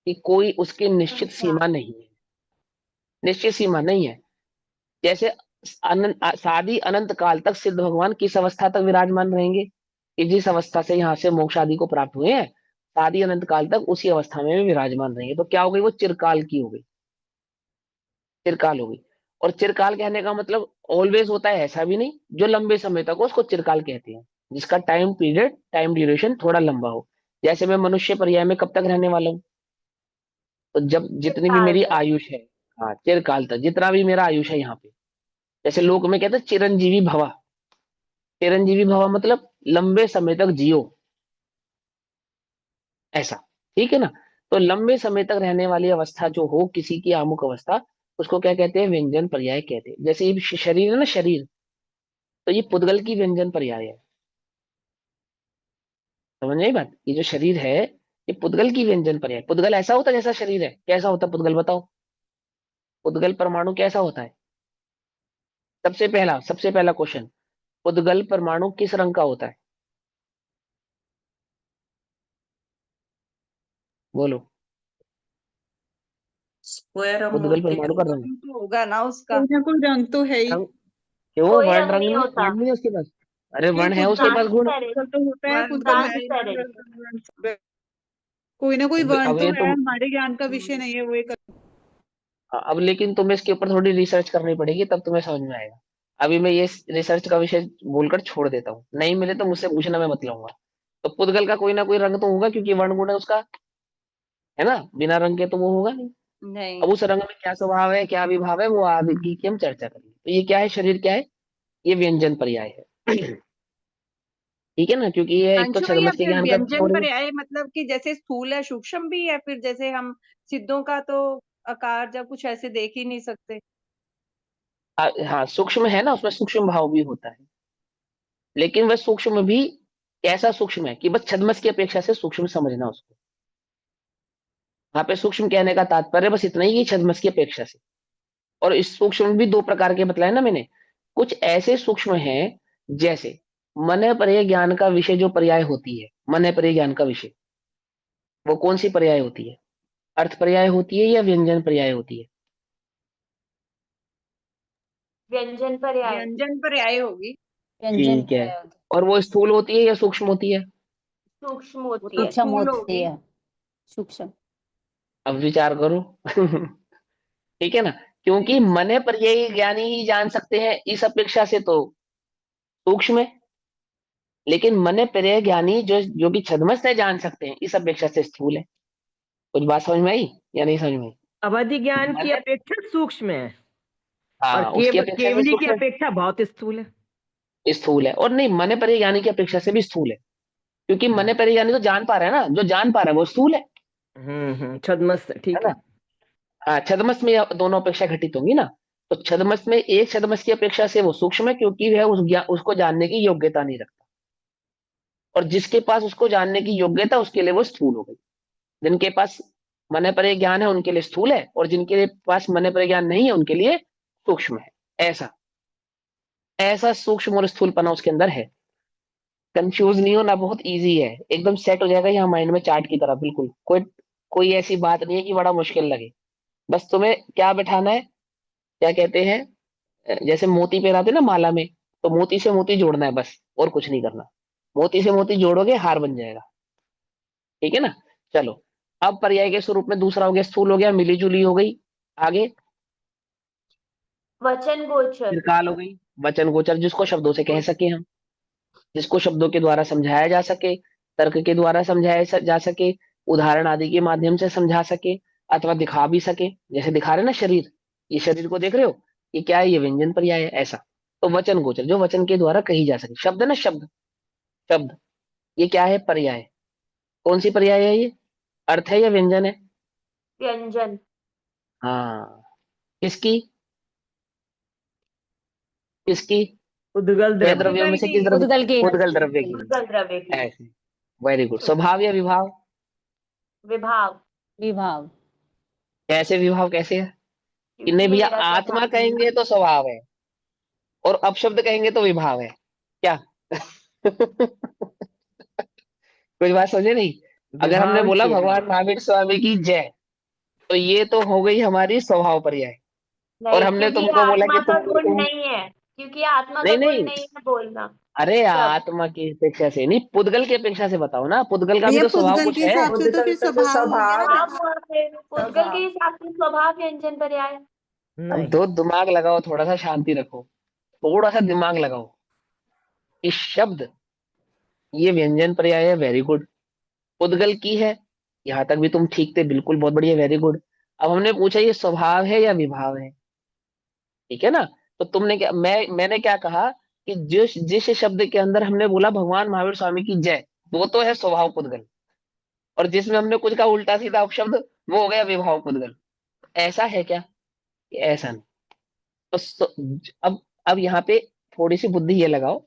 कि कोई उसकी निश्चित अच्छा। सीमा नहीं है, निश्चित सीमा नहीं है। जैसे अनंत सादी अनंत काल तक सिद्ध भगवान किस अवस्था तक विराजमान रहेंगे? कि जिस अवस्था से यहाँ से मोक्ष आदि को प्राप्त हुए हैं, सादी अनंत काल तक उसी अवस्था में भी विराजमान रहेंगे। तो क्या हो गई? वो चिरकाल की हो गई, चिरकाल हो गई। और चिरकाल कहने का मतलब ऑलवेज होता है ऐसा भी नहीं, जो लंबे समय तक हो उसको चिरकाल कहते हैं, जिसका टाइम पीरियड, टाइम ड्यूरेशन थोड़ा लंबा हो। जैसे मैं मनुष्य पर्याय में कब तक रहने वाला हूँ? तो जब जितनी भी चिरकाल मेरी तक। आयुष है, हाँ चिरकाल तक जितना भी मेरा आयुष है यहाँ पे। जैसे लोक में कहते हैं चिरंजीवी भवा, चिरंजीवी भवा मतलब लंबे समय तक जियो, ऐसा, ठीक है ना। तो लंबे समय तक रहने वाली अवस्था जो हो किसी की आमुख अवस्था, उसको क्या कहते हैं? व्यंजन पर्याय कहते हैं। जैसे ये शरीर है ना, शरीर, तो ये पुद्गल की व्यंजन पर्याय है। समझ में आई बात? ये जो शरीर है ये पुद्गल की व्यंजन पर्याय। पुद्गल ऐसा होता है जैसा शरीर है? कैसा होता है पुद्गल, बताओ? पुद्गल परमाणु कैसा होता है? सबसे पहला क्वेश्चन, पुद्गल परमाणु किस रंग का होता है? बोलो। स्क्वायर पुद्गल मोटे परमाणु का रंग, तो होगा ना उसका, कोई ना रंग तो है ही। रंग क्यों? कोई वर्ण रंग रंग नहीं नहीं, होता। वर्ण नहीं है उसके पास। अरे क्यों? वर्ण है उसके पुद्गल पास, गुण। ट्रांसपेरेंट। तो होता है, वर्ण पुद्गल तो है है ही ही। ना। ट्रांसपेरेंट। कोई ना कोई वर्ण अब तो ये है, तो हमारे ज्ञान का विषय नहीं है वो एक। हाँ, अब लेकिन तुम्हें इसके ऊपर थोड़ी रिसर्च करनी पड़ेगी, तब तुम्हें समझ में आएगा। अभी मैं ये रिसर्च का विषय बोलकर छोड़ देता हूँ, नहीं मिले तो मुझसे पूछना, मैं मत लाऊंगा। तो पुद्गल का कोई ना कोई रंग तो होगा, क्योंकि वर्ण गुण है उसका, है ना, बिना रंग के तो वो होगा नहीं। नहीं। अब उस रंग में क्या स्वभाव है, क्या विभाव है, वो आगे की हम चर्चा करेंगे। तो ये क्या है, शरीर क्या है, ये व्यंजन पर्याय है। ठीक है ना, क्योंकि ये एक तो अंशु भैया, छद्मस के फिर ज्ञान का विषय हो व्यंजन रही पर है। आए मतलब कि जैसे स्थूल है सूक्ष्म भी है, फिर जैसे हम सिद्धों का तो आकार जब कुछ ऐसे देख ही नहीं सकते। हाँ, सूक्ष्म है ना, उसमें सूक्ष्म भाव भी होता है, लेकिन वह सूक्ष्म भी कैसा सूक्ष्म है कि बस छद्मस की अपेक्षा से सूक्ष्म समझना उसको। वहां पे सूक्ष्म कहने का तात्पर्य बस इतना ही कि छद्मस की अपेक्षा से। और इस सूक्ष्म भी दो प्रकार के बतलाए ना मैंने। कुछ ऐसे सूक्ष्म हैं, जैसे मन पर्याय ज्ञान का विषय जो पर्याय होती है, मन पर्याय ज्ञान का विषय, वो कौन सी पर्याय होती है, अर्थ पर्याय होती है या व्यंजन पर्याय होती है? व्यंजन पर्याय। व्यंजन पर आए होगी। व्यंजन ठीक है। और वो स्थूल होती है या सूक्ष्म होती है? सूक्ष्म वो होती तो है। सूक्ष्म स्थूल होती होगी। है। सूक्ष्म। अब विचार करो। ठीक है ना, क्योंकि मन पर्याय ज्ञानी ही जान सकते हैं, इस अपेक्षा से तो सूक्ष्म है। लेकिन मन पर्याय ज्ञानी जो जो कि छद्मस है जान सकते हैं, इस अपेक्षा से स्थूल है। कुछ बात समझ में आई या नहीं समझ में आई? अवधि ज्ञान की मन, अपेक्षा सूक्ष्म है, और हाँ, उसकी अपेक्षा से केवली की सूक्ष्म अपेक्षा बहुत स्थूल है। है, स्थूल है। और नहीं, मन पर्याय ज्ञानी की अपेक्षा से भी स्थूल है, क्योंकि हाँ। मन पर्याय ज्ञानी तो जान पा रहा है ना, जो जान पा रहा है वो स्थूल छद्मस है ठीक ना। है। हाँ, छद्मस में दोनों अपेक्षा घटित होंगी ना। तो छद्मस में एक छद्मस की अपेक्षा से वो सूक्ष्म है, क्योंकि वह उसको जानने की योग्यता नहीं रखता। और जिसके पास उसको जानने की योग्यता, उसके लिए वो स्थूल हो गई। जिनके पास मन पर ज्ञान है उनके लिए स्थूल है, और जिनके पास मन पर ज्ञान नहीं है उनके लिए सूक्ष्म है। ऐसा ऐसा सूक्ष्म और स्थूलपना उसके अंदर है। कंफ्यूज नहीं होना, बहुत इजी है, एकदम सेट हो जाएगा यहाँ माइंड में चार्ट की तरह। बिल्कुल कोई कोई ऐसी बात नहीं है कि बड़ा मुश्किल लगे। बस तुम्हें क्या बैठाना है, क्या कहते हैं, जैसे मोती पहनाते ना माला में, तो मोती से मोती जोड़ना है बस, और कुछ नहीं करना। मोती से मोती जोड़ोगे, हार बन जाएगा। ठीक है ना। चलो, अब पर्याय के स्वरूप में दूसरा हो गया, स्थूल हो गया, मिली जुली हो गई। आगे वचन गोचर। त्रिकाल हो गई, वचन गोचर, जिसको शब्दों से कह सके हम, जिसको शब्दों के द्वारा समझाया जा सके, तर्क के द्वारा समझाया जा सके, उदाहरण आदि के माध्यम से समझा सके, अथवा दिखा भी सके। जैसे दिखा रहे ना शरीर, ये शरीर को देख रहे हो, ये क्या है, ये व्यंजन पर्याय है, ऐसा। तो वचन गोचर, जो वचन के द्वारा कही जा सके, शब्द ना, शब्द शब्द, ये क्या है, पर्याय। कौन सी पर्याय है ये, अर्थ है या व्यंजन है? व्यंजन। हाँ। किसकी, किसकी, उद्गल वे द्रव्य। द्रव्यों में उद्गल से की। किस द्रव्य? उद्गल की। उद्गल द्रव्य की। उद्गल द्रव्य की। ऐसे, वेरी गुड। स्वभाव या विभाव? विभाव। विभाव। कैसे विभाव, कैसे है? कि क्योंकि नहीं ये भैया, मेरा आत्मा स्वभाव है। कहेंगे तो स्वभाव है, और अपशब्द कहेंगे तो विभाव है, क्या? कुछ बात समझे नहीं? अगर हमने विभाव बोला केवल। भगवान महावीर स्वामी की जय, तो ये तो हो गई हमारी स्वभाव पर्याय। और नहीं, हमने क्योंकि ये तुमको बोला आत्मा कि का तुम गुण तुम नहीं है। क्योंकि ये आत्मा का नहीं गुण नहीं, नहीं है बोलना। अरे शब्द। आत्मा की अपेक्षा से नहीं, पुद्गल की अपेक्षा से बताओ ना, पुद्गल का भी भैया तो स्वभाव पुद्गल कुछ के है। हिसाब से तो फिर स्वभाव हो गया ना, स्वभाव विभाव। हुआ, फिर उद्गल के हिसाब से स्वभाव व्यंजन पर्याय। अब नहीं। दो दिमाग लगाओ, थोड़ा सा शांति रखो, थोड़ा सा दिमाग लगाओ। इस शब्द, ये व्यंजन पर्याय है, वेरी गुड। पुद्गल की है, यहां तक भी तुम ठीक थे, बिल्कुल, बहुत बढ़िया, वेरी गुड। अब हमने पूछा ये स्वभाव है या विभाव है, ठीक है ना। तो तुमने क्या, मैंने क्या कहा कि जिस जिस शब्द के अंदर हमने बोला भगवान महावीर स्वामी की जय, वो तो है स्वभाव पुद्गल। और जिसमें हमने कुछ का उल्टा सीधा अपशब्द, वो हो गया विभाव पुद्गल। ऐसा है क्या? कि ऐसा नहीं। तो अब यहाँ पे थोड़ी सी बुद्धि ये लगाओ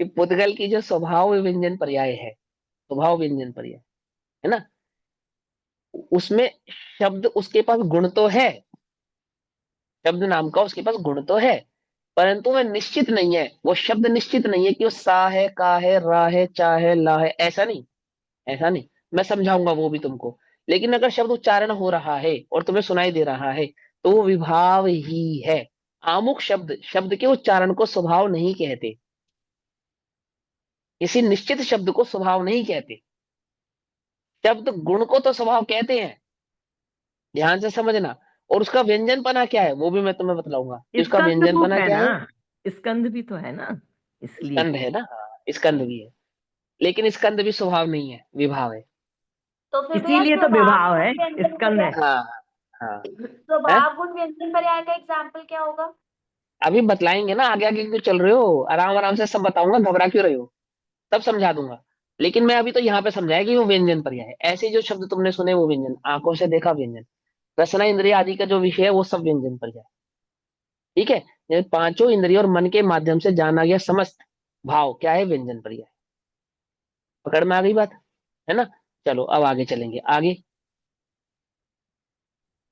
कि पुद्गल की जो स्वभाव व्यंजन पर्याय है, स्वभाव व्यंजन पर्याय, है ना, उसमें शब्द उसके पास गुण तो है, शब्द नाम का उसके पास गुण तो है, परंतु वह निश्चित नहीं है। वो शब्द निश्चित नहीं है कि वो सा है, का है, रा है, चा है, ला है, ऐसा नहीं, ऐसा नहीं। मैं समझाऊंगा वो भी तुमको। लेकिन अगर शब्द उच्चारण हो रहा है और तुम्हें सुनाई दे रहा है, तो वो विभाव ही है। आमुख शब्द, शब्द के उच्चारण को स्वभाव नहीं कहते, किसी निश्चित शब्द को स्वभाव नहीं कहते। शब्द गुण को तो स्वभाव कहते हैं, ध्यान से समझना। और उसका व्यंजनपना क्या है वो भी मैं तुम्हें बतलाऊंगा कि उसका स्कंद रूप व्यंजनपना है क्या है। ना, स्कंद भी तो है ना, इसलिए। स्कंद है ना, हाँ, स्कंद भी है, लेकिन स्कंद भी स्वभाव नहीं है, विभाव है। तो फिर भैया इसीलिए तो स्वभाव विभाव गुण है, व्यंजन स्कंद पर्याय, है। हाँ हाँ। है, स्वभाव गुण व्यंजन पर्याय का एग्जाम्पल क्या होगा? अभी बतलाएंगे ना, आगे आगे क्यों चल रहे हो, आराम आराम से सब बताऊंगा, घबरा क्यों रहे हो, तब समझा दूंगा। लेकिन मैं अभी तो यहाँ पे समझाया कि वो व्यंजन पर्याय है। ऐसे जो शब्द तुमने सुने वो व्यंजन, आंखों से देखा व्यंजन, रसना इंद्रिय आदि का जो विषय है वो सब व्यंजन पर्याय। ठीक है, ये पांचों इंद्रियों और मन के माध्यम से जाना गया समस्त भाव क्या है, व्यंजन पर्याय। पकड़ में आ गई बात, है ना। चलो अब आगे चलेंगे, आगे।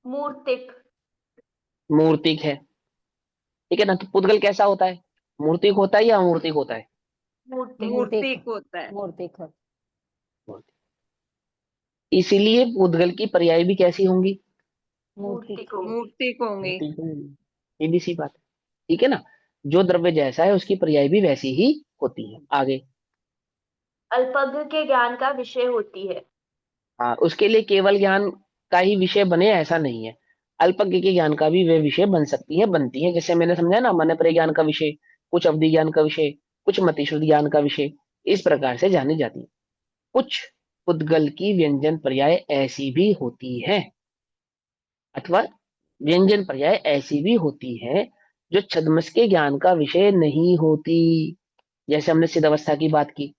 मूर्तिक। मूर्तिक है, ठीक है ना। तो पुद्गल कैसा होता है, मूर्तिक होता है या अमूर्तिक होता है। मूर्तिक। मूर्तिक होता है। मूर्तिक है। मूर्तिक। इसीलिए पुद्गल की पर्याय भी कैसी होंगी, मूर्तिक। मूर्तिक होंगे। मूर्तिक होंगे। मूर्तिक होंगी। सीधी सी बात है, ठीक है ना। जो द्रव्य जैसा है उसकी पर्याय भी वैसी ही होती है। आगे। अल्पज्ञ के ज्ञान का विषय होती है। हाँ, उसके लिए केवल ज्ञान का ही विषय बने ऐसा नहीं है, अल्पज्ञ के ज्ञान का भी वे विषय बन सकती है, बनती है। जैसे मैंने समझा ना, मन प्रिय ज्ञान का विषय, कुछ अवधि ज्ञान का विषय, कुछ मतिशुद्ध ज्ञान का विषय, इस प्रकार से जानी जाती है। कुछ पुद्गल की व्यंजन पर्याय ऐसी भी होती है, अथवा व्यंजन पर्याय ऐसी भी होती है जो छद्मस के ज्ञान का विषय नहीं होती। जैसे हमने सिद्धावस्था की बात की,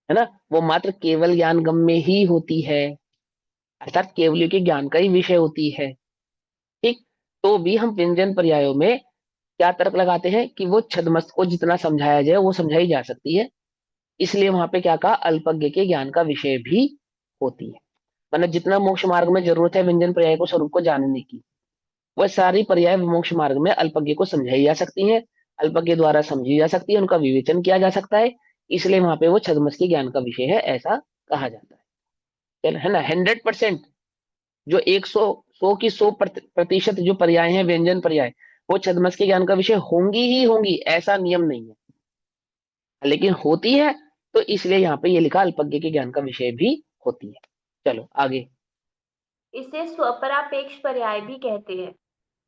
है ना, वो मात्र केवल ज्ञान गम में ही होती है, अर्थात केवलियों के ज्ञान का ही विषय होती है। ठीक, तो भी हम व्यंजन पर्यायों में क्या तर्क लगाते हैं कि वो छद्मस्त को जितना समझाया जाए वो समझाई जा सकती है, इसलिए वहां पे क्या कहा, अल्पज्ञ के ज्ञान का विषय भी होती है। मतलब जितना मोक्ष मार्ग में जरूरत है व्यंजन पर्याय को स्वरूप को जानने की, वह सारी पर्याय मोक्ष मार्ग में अल्पज्ञ को समझाई जा सकती हैं, अल्पज्ञ द्वारा समझी जा सकती है, उनका विवेचन किया जा सकता है, इसलिए वहां पे वो छद्मस के ज्ञान का विषय है ऐसा कहा जाता है। चल, है ना, 100%। जो 100 की 100% जो पर्याय हैं व्यंजन पर्याय, वो छद्मस के ज्ञान का विषय होंगी ही होंगी, ऐसा नियम नहीं है, लेकिन होती है, तो इसलिए यहाँ पे ये लिखा अल्पज्ञ के ज्ञान का विषय भी होती है। चलो आगे। इसे स्वपरापेक्ष पर्याय भी कहते हैं।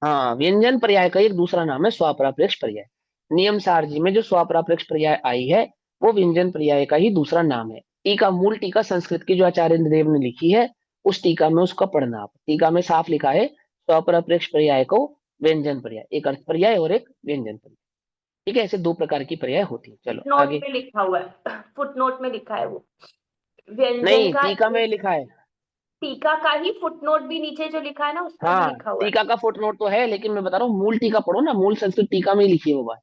हाँ, व्यंजन पर्याय का एक दूसरा नाम है स्वापरापेक्ष पर्याय। नियम सारजी में जो स्वापरापेक्ष पर्याय आई है वो व्यंजन पर्याय का ही दूसरा नाम है। टीका, मूल टीका संस्कृत की जो आचार्य देव ने लिखी है, उस टीका में उसका पढ़ना आप, टीका में साफ लिखा है स्वापरापेक्ष पर्याय को व्यंजन पर्याय, एक अर्थ पर्याय और एक व्यंजन पर्याय। ठीक है, ऐसे दो प्रकार की पर्याय होती है। चलो नोट आगे। में लिखा हुआ है, फुट नोट में लिखा है वो व्यंजन नहीं, का। टीका में लिखा है। टीका का ही फुट नोट भी नीचे जो लिखा है ना उसमें भी हाँ, लिखा हुआ है। टीका का फुटनोट तो है, लेकिन मैं बता रहा हूँ मूल टीका पढ़ो ना, मूल संस्कृत टीका में ही लिखी है वो बात,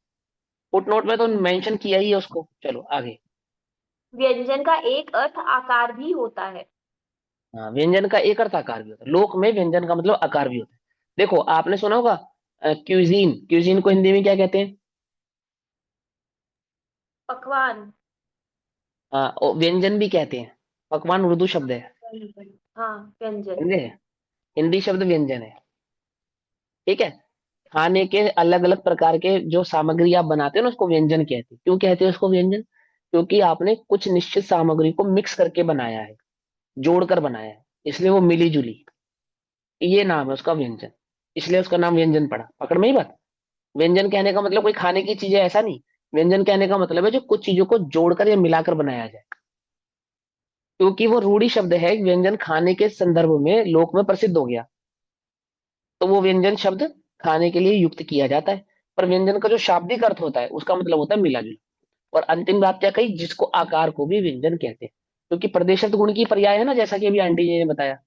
फुटनोट में तो मेंशन किया ही है उसको। चलो आगे। व्यंजन का एक अर्थ आकार भी होता है। हाँ, व्यंजन का एक अर्थ आकार भी होता है, लोक में व्यंजन का मतलब आकार भी होता है। देखो आपने सुना होगा क्यूजीन, क्यूजीन को हिंदी में क्या कहते हैं। पकवान। हाँ, और व्यंजन भी कहते हैं, पकवान उर्दू शब्द है, हाँ, व्यंजन। समझे, हिंदी शब्द व्यंजन है। ठीक है, खाने के अलग अलग प्रकार के जो सामग्री आप बनाते हो ना उसको व्यंजन कहते हैं। क्यों कहते हैं उसको व्यंजन, क्योंकि आपने कुछ निश्चित सामग्री को मिक्स करके बनाया है, जोड़कर बनाया है, इसलिए वो मिली जुली, ये नाम है उसका व्यंजन, इसलिए उसका नाम व्यंजन पड़ा। पकड़ में ही बात। व्यंजन कहने का मतलब कोई खाने की चीज है ऐसा नहीं, व्यंजन कहने का मतलब है जो कुछ चीजों को जोड़कर या मिलाकर बनाया जाए, क्योंकि वो रूढ़ी शब्द है, व्यंजन खाने के संदर्भ में लोक में प्रसिद्ध हो गया, तो वो व्यंजन शब्द खाने के लिए युक्त किया जाता है। पर व्यंजन का जो शाब्दिक अर्थ होता है उसका मतलब होता है मिला जुला। और अंतिम बात क्या कही, जिसको आकार को भी व्यंजन कहते हैं, क्योंकि प्रदेशत गुण की पर्याय है ना, जैसा कि अभी आंटी जी ने बताया,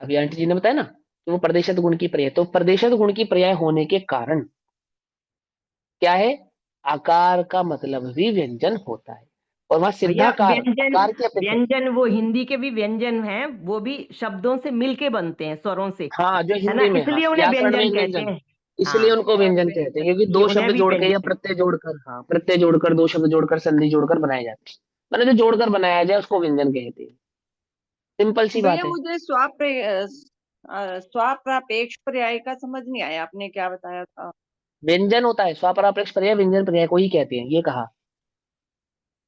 अभी आंटी जी ने बताया ना कि वो प्रदेशत गुण की पर्याय, तो प्रदेशत गुण की पर्याय होने के कारण क्या है, आकार का मतलब भी व्यंजन होता है। और वहां भैया सिद्धाकार व्यंजन, आकार की अपेक्षा, व्यंजन वो हिंदी के भी व्यंजन हैं, वो भी शब्दों से मिलके बनते हैं, स्वरों से, हाँ जो है ना, हिंदी में, हाँ इसलिए उन्हें व्याकरण में व्यंजन एक कहते व्यंजन, हैं। इसलिए हाँ, उनको व्यंजन कहते हैं, क्योंकि ये दो उन्हें शब्द भी जोड़ के या व्यंजन। प्रत्यय जोड़कर, हाँ प्रत्यय जोड़कर, दो शब्द जोड़कर, संधि जोड़कर बनाए जाते हैं, मतलब जो जोड़कर बनाया जाए उसको व्यंजन कहते हैं। सिंपल सी भैया बात है। मुझे स्वाप्रापेक्ष पर्याय का समझ नहीं आया, आपने क्या बताया था? व्यंजन होता है स्वापरापेक्ष पर्याय, व्यंजन पर्याय को ही कहते हैं, ये कहा,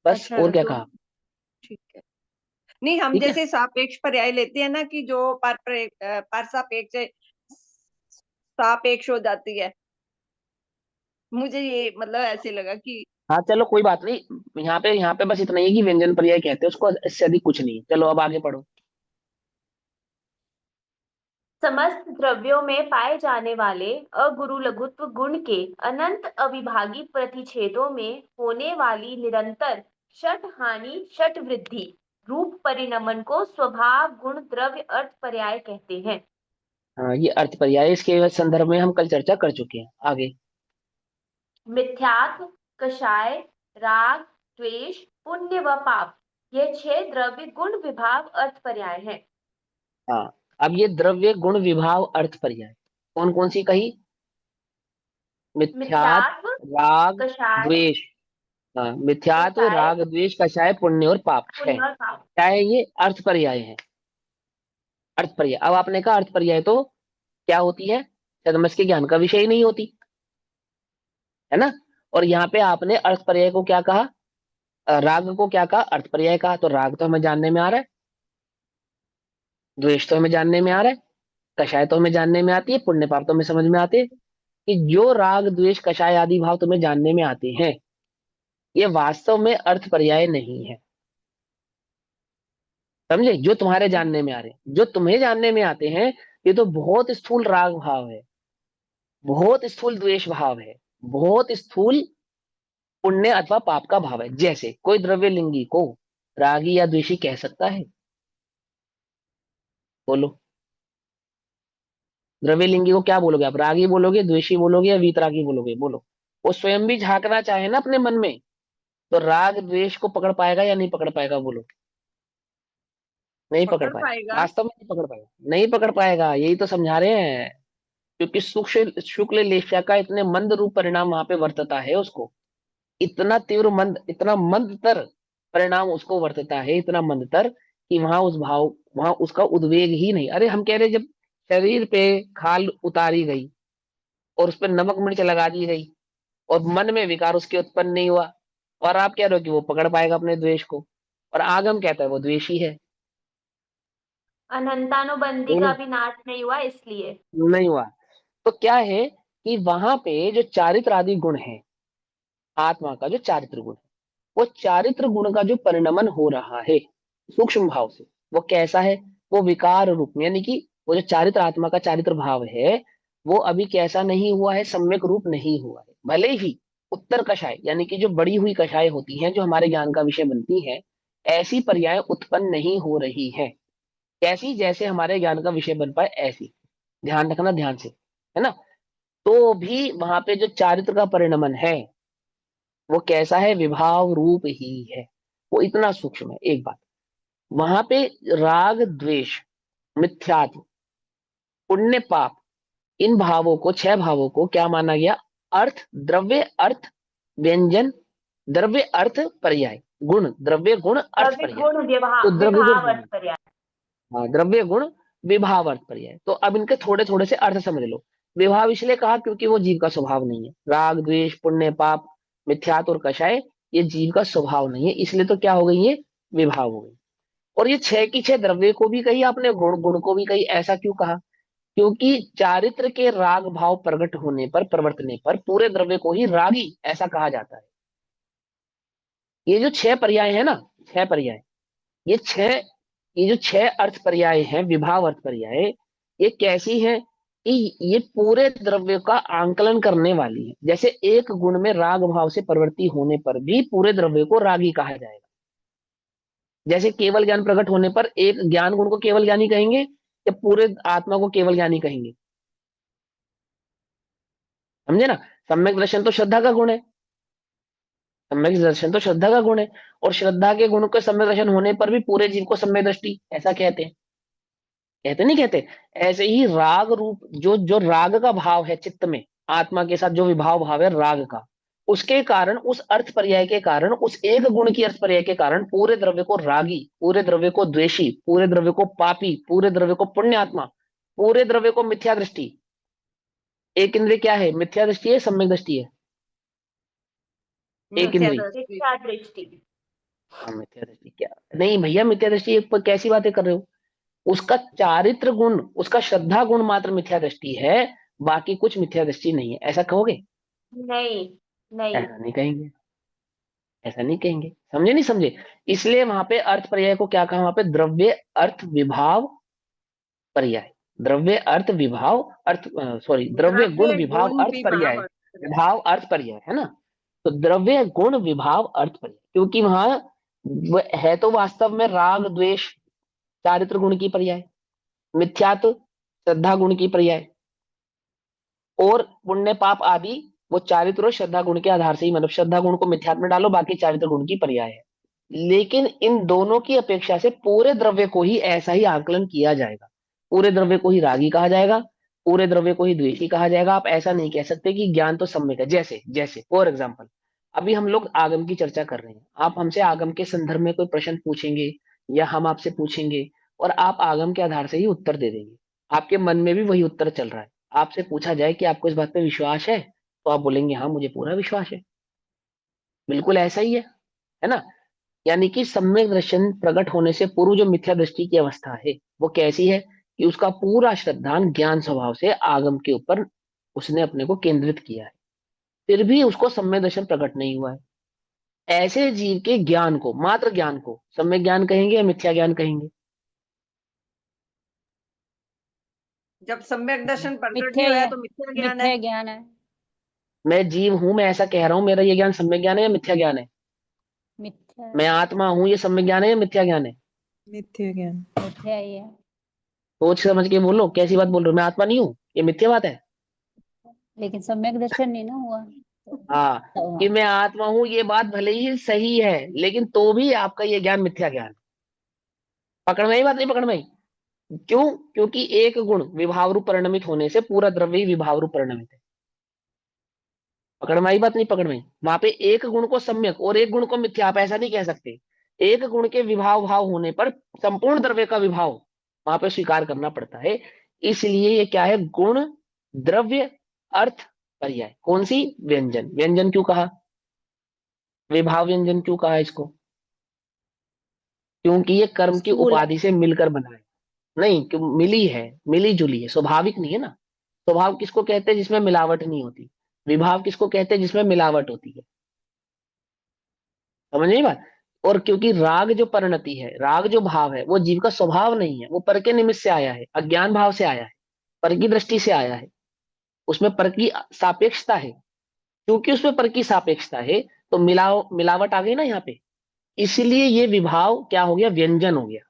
बस अच्छा और क्या तो कहा। ठीक है। नहीं, हम ठीक है। जैसे सापेक्ष पर्याय लेते हैं ना कि जो परसापेक्ष है, सापेक्ष हो जाती है। मुझे ये मतलब ऐसे लगा कि हाँ चलो कोई बात नहीं, यहाँ पे बस इतना ही है कि व्यंजन पर्याय कहते हैं उसको, इससे अधिक कुछ नहीं। चलो अब आगे पढ़ो। समस्त द्रव्यों में पाए जाने वाले अगुरु लघुत्व गुण के अनंत अविभागी प्रतिच्छेदों में होने वाली निरंतर षट हानि षट वृद्धि रूप परिणमन को स्वभाव गुण द्रव्य अर्थ पर्याय कहते हैं। हाँ ये अर्थ पर्याय, इसके संदर्भ में हम कल चर्चा कर चुके हैं। आगे। मिथ्यात्व, कषाय, राग, द्वेष, पुण्य व पाप, ये 6 द्रव्य गुण विभाव अर्थ पर्याय हैं। हाँ अब ये द्रव्य गुण विभाव अर्थ पर्याय कौन कौन सी कही? मिथ्यात्व, मिथ्यात्व, राग, कषाय, द्वेष। हाँ मिथ्यात्व, कषाय, राग, द्वेष, कषाय, पुण्य और पाप, पुण्य छह। और पाप। क्या है ये? अर्थ पर्याय है। अर्थ पर्याय, अब आपने कहा अर्थ पर्याय तो क्या होती है? छद्मस के ज्ञान का विषय ही नहीं होती है ना। और यहाँ पे आपने अर्थ पर्याय को क्या कहा? राग को क्या कहा? अर्थ पर्याय कहा। तो राग तो हमें जानने में आ रहा है, द्वेष तो हमें जानने में आ रहा है, कषाय तो हमें जानने में आती है, पुण्य पाप तो हमें समझ में आते हैं। कि जो राग द्वेष कषाय आदि भाव तुम्हें जानने में आते हैं, ये वास्तव में अर्थ पर्याय नहीं है। समझे? जो तुम्हारे जानने में आ रहे हैं, जो तुम्हें जानने में आते हैं, ये तो बहुत स्थूल राग भाव है, बहुत स्थूल द्वेष भाव है, बहुत स्थूल पुण्य अथवा पाप का भाव है। जैसे कोई द्रव्य लिंगी को रागी या द्वेषी कह सकता है? बोलो। द्रव्य लिंगी को क्या बोलोगे आप? रागी बोलोगे, द्वेषी बोलोगे या वीतरागी बोलोगे? बोलो। वो स्वयं भी झांकना चाहे ना अपने मन में, तो राग द्वेष को पकड़ पाएगा या नहीं पकड़ पाएगा? बोलो। नहीं पकड़ पकड़ पाएगा, पाएगा। वास्तव में नहीं पकड़ पाएगा, नहीं पकड़ पाएगा, यही तो समझा रहे हैं। क्योंकि शुक्ल शुक्ल लेख्या का इतने मंद रूप परिणाम वहां पे वर्तता है उसको, इतना तीव्र मंद, इतना मंदतर परिणाम उसको वर्तता है, इतना मंदतर कि वहां उस भाव, वहां उसका उद्वेग ही नहीं। अरे हम कह रहे जब शरीर पे खाल उतारी गई और उस पर नमक मिर्च लगा दी गई और मन में विकार उसके उत्पन्न नहीं हुआ, और आप कह रहे हो कि वो पकड़ पाएगा अपने द्वेष को, और आगम कहता है वो द्वेषी है। अनंतानुबंधी का बोलो। भी नाश नहीं हुआ इसलिए। नहीं हुआ। तो क्या है कि वहां पे जो चारित्र आदि गुण है, आत्मा का जो चारित्र गुण है, वो चारित्र गुण का जो परिणमन हो रहा है सूक्ष्म भाव से, वो कैसा है? वो विकार रूप में, यानी कि वो जो चारित्र आत्मा का चारित्र भाव है, वो अभी कैसा नहीं हुआ है? सम्यक रूप नहीं हुआ है। भले ही उत्तर कषाय, यानी कि जो बड़ी हुई कषाय होती हैं, जो हमारे ज्ञान का विषय बनती है, ऐसी पर्याय उत्पन्न नहीं हो रही है। कैसी? जैसे हमारे ज्ञान का विषय बन पाए ऐसी। ध्यान रखना ध्यान से, है ना। तो भी वहां पे जो चारित्र का परिणमन है, वो कैसा है? विभाव रूप ही है, वो इतना सूक्ष्म है। एक बात, वहां पे राग द्वेष, मिथ्यात्व, पुण्य पाप, इन भावों को, 6 भावों को क्या माना गया? अर्थ, द्रव्य, अर्थ, व्यंजन, द्रव्य, अर्थ, पर्याय, गुण, द्रव्य, गुण, अर्थ, द्रव्य पर्याय। गुण तो द्रव्य गुण, विभाव अर्थ पर्याय। हाँ द्रव्य गुण विभाव अर्थ पर्याय। तो अब इनके थोड़े थोड़े से अर्थ समझ लो। विभाव इसलिए कहा क्योंकि वो जीव का स्वभाव नहीं है। राग द्वेष पुण्य पाप मिथ्यात्व और कषाय, ये जीव का स्वभाव नहीं है, इसलिए तो क्या हो गई? ये विभाव हो गई। और ये 6 की 6 द्रव्य को भी कही आपने, गुण गुण को भी कही। ऐसा क्यों कहा? क्योंकि चारित्र के राग भाव प्रकट होने पर, प्रवर्तने पर, पूरे द्रव्य को ही रागी ऐसा कहा जाता है। ये जो 6 पर्याय है ना, 6 पर्याय, ये 6, ये जो 6 अर्थ पर्याय हैं, विभाव अर्थ पर्याय, ये कैसी है कि ये पूरे द्रव्य का आंकलन करने वाली है। जैसे एक गुण में राग भाव से प्रवृत्ति होने पर भी पूरे द्रव्य को रागी कहा जाएगा। जैसे केवल ज्ञान प्रकट होने पर एक ज्ञान गुण को केवल ज्ञानी कहेंगे या पूरे आत्मा को केवल ज्ञानी कहेंगे? समझे ना। सम्यक दर्शन तो श्रद्धा का गुण है, सम्यक दर्शन तो श्रद्धा का गुण है, और श्रद्धा के गुण के सम्यक दर्शन होने पर भी पूरे जीव को सम्यक दृष्टि ऐसा कहते हैं। कहते नहीं कहते? ऐसे ही राग रूप, जो जो राग का भाव है चित्त में, आत्मा के साथ जो विभाव भाव है राग का, उसके कारण, उस अर्थ पर्याय के कारण, उस एक गुण की अर्थ पर्याय के कारण पूरे द्रव्य को रागी, पूरे द्रव्य को द्वेषी, पूरे द्रव्य को पापी, पूरे द्रव्य को पुण्यात्मा, पूरे द्रव्य को मिथ्या दृष्टि। एक इंद्रिय क्या है? मिथ्या दृष्टि है, सम्यक दृष्टि है? एक मिथ्या इंद्रिय, दृष्टि। मिथ्या दृष्टि। हाँ मिथ्या दृष्टि क्या नहीं भैया, मिथ्या दृष्टि कैसी बातें कर रहे हो? उसका चारित्र गुण, उसका श्रद्धा गुण मात्र मिथ्या दृष्टि है, बाकी कुछ मिथ्या दृष्टि नहीं है, ऐसा कहोगे? नहीं, नहीं। ऐसा नहीं कहेंगे, ऐसा नहीं कहेंगे, समझे नहीं समझे? इसलिए वहां पे अर्थ पर्याय को क्या कहा? वहां पे द्रव्य अर्थ विभाव पर्याय, द्रव्य अर्थ विभाव अर्थ, सॉरी, द्रव्य गुण द्रव्य विभाव गुण अर्थ पर्याय, विभाव विभाव अर्थ पर्याय है ना। तो द्रव्य गुण विभाव अर्थ पर्याय, क्योंकि वहां है तो वास्तव में राग द्वेष चारित्र गुण की पर्याय, मिथ्यात्व श्रद्धा गुण की पर्याय, और पुण्य पाप आदि वो चारित्र और श्रद्धा गुण के आधार से ही, मतलब श्रद्धा गुण को मिथ्यात्व में डालो, बाकी चारित्र गुण की पर्याय है। लेकिन इन दोनों की अपेक्षा से पूरे द्रव्य को ही ऐसा ही आकलन किया जाएगा, पूरे द्रव्य को ही रागी कहा जाएगा, पूरे द्रव्य को ही द्वेषी कहा जाएगा। आप ऐसा नहीं कह सकते कि ज्ञान तो सम्यक है। जैसे जैसे फॉर एग्जाम्पल, अभी हम लोग आगम की चर्चा कर रहे हैं, आप हमसे आगम के संदर्भ में कोई प्रश्न पूछेंगे या हम आपसे पूछेंगे, और आप आगम के आधार से ही उत्तर दे देंगे, आपके मन में भी वही उत्तर चल रहा है। आपसे पूछा जाए कि आपको इस बात पे विश्वास है, तो आप बोलेंगे हाँ मुझे पूरा विश्वास है। बिल्कुल ऐसा ही है ना। यानी कि सम्यक दर्शन प्रकट होने से पूर्व जो मिथ्या दृष्टि की अवस्था है वो कैसी है, कि उसका पूरा श्रद्धान ज्ञान स्वभाव से आगम के ऊपर उसने अपने को केंद्रित किया है, फिर भी उसको सम्यक दर्शन प्रकट नहीं हुआ है। ऐसे जीव के ज्ञान को, मात्र ज्ञान को सम्यक ज्ञान कहेंगे या मिथ्या ज्ञान कहेंगे? जब सम्यक दर्शन प्रकट नहीं मिथ्या हुआ है ज्ञान, तो मिथ्या ज्ञान है। मिथ्या ज्ञान है। मैं जीव हूं, मैं ऐसा कह रहा हूं, मेरा ये ज्ञान सम्यक ज्ञान है या मिथ्या ज्ञान है? मिथ्या मैं है। आत्मा हूं, ये सम्यक ज्ञान है या मिथ्या ज्ञान है? मिथ्या ज्ञान। मिथ्या ही है। सोच समझ के बोलो, कैसी बात बोल रहे हो? मैं आत्मा नहीं हूं, ये मिथ्या बात है। लेकिन सम्यक दर्शन नहीं ना हुआ हाँ, तो कि मैं आत्मा हूं ये बात भले ही सही है, लेकिन तो भी आपका ये ज्ञान मिथ्या ज्ञान है। पकड़ में आई बात, नहीं पकड़ में आई? क्यों? क्योंकि एक गुण विभाव रूप परिणमित होने से पूरा द्रव्य ही विभाव रूप परिणमित है। पकड़ में आई बात, नहीं पकड़ में आई? वहां पे एक गुण को सम्यक और एक गुण को मिथ्या, आप ऐसा नहीं कह सकते। एक गुण के विभाव भाव होने पर संपूर्ण द्रव्य का विभाव वहां पे स्वीकार करना पड़ता है। इसलिए ये क्या है? गुण द्रव्य अर्थ पर्याय। कौन सी? व्यंजन। व्यंजन क्यों कहा? विभाव व्यंजन क्यों कहा इसको? क्योंकि ये कर्म की स्थूल है। उपाधि से मिलकर बना है। नहीं, क्यों मिली है, मिली जुली है, स्वाभाविक नहीं है ना। स्वभाव किसको कहते हैं? जिसमें मिलावट नहीं होती। विभाव किसको कहते हैं? जिसमें मिलावट होती है। समझ नहीं बात? और क्योंकि राग जो परिणति है, राग जो भाव है, वो जीव का स्वभाव नहीं है, वो पर के निमित्त से आया है, अज्ञान भाव से आया है, पर की दृष्टि से आया है, उसमें पर की सापेक्षता है। क्योंकि उसमें पर की सापेक्षता है, तो मिलावट आ गई ना यहाँ पे। इसलिए ये विभाव क्या हो गया? व्यंजन हो गया।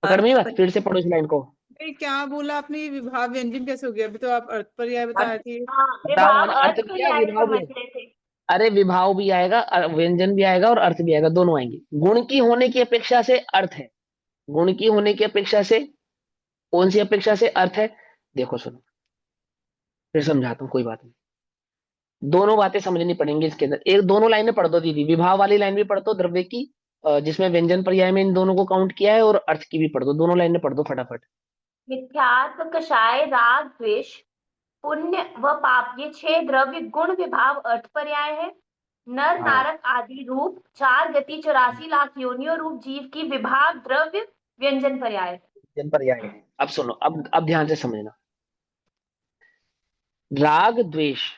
पकड़ में अर्थ ही बात? पर फिर से पढ़ो इस लाइन को। क्या बोला आपने? ये विभाव व्यंजन कैसे हो गया? अभी तो आप अर्थ पर्याय बता अर्थ रहे थे। हाँ, बताओ, विभाव मैंने अर्थ अर्थ किया, पर्याय विभाव भी समझ आएगा। रहे थे। अरे विभाव भी आएगा, व्यंजन भी आएगा और अर्थ भी आएगा, दोनों आएंगे। गुण की होने की अपेक्षा से अर्थ है, गुण की होने की अपेक्षा से, कौन सी अपेक्षा से अर्थ है? देखो सुनो, फिर समझाता हूँ, कोई बात नहीं। दोनों बातें समझनी पड़ेंगी इसके अंदर। एक दोनों लाइनें पढ़ दो दीदी, विभाव वाली लाइन भी पढ़ दो द्रव्य की, जिसमें व्यंजन पर्याय में इन दोनों को काउंट किया है, और अर्थ की भी पढ़ दो, दोनों लाइनें पढ़ दो फटाफट। मिथ्यात्व, कषाय, राग, द्वेष, पुण्य व पाप, ये 6 द्रव्य गुण विभाव अर्थ पर्याय है। नर हाँ, नारक आदि रूप 4 गति 84 लाख योनियों रूप जीव की विभाव द्रव्य व्यंजन पर्याय है। व्यंजन पर्याय है। अब सुनो, अब ध्यान से समझना। राग द्वेष,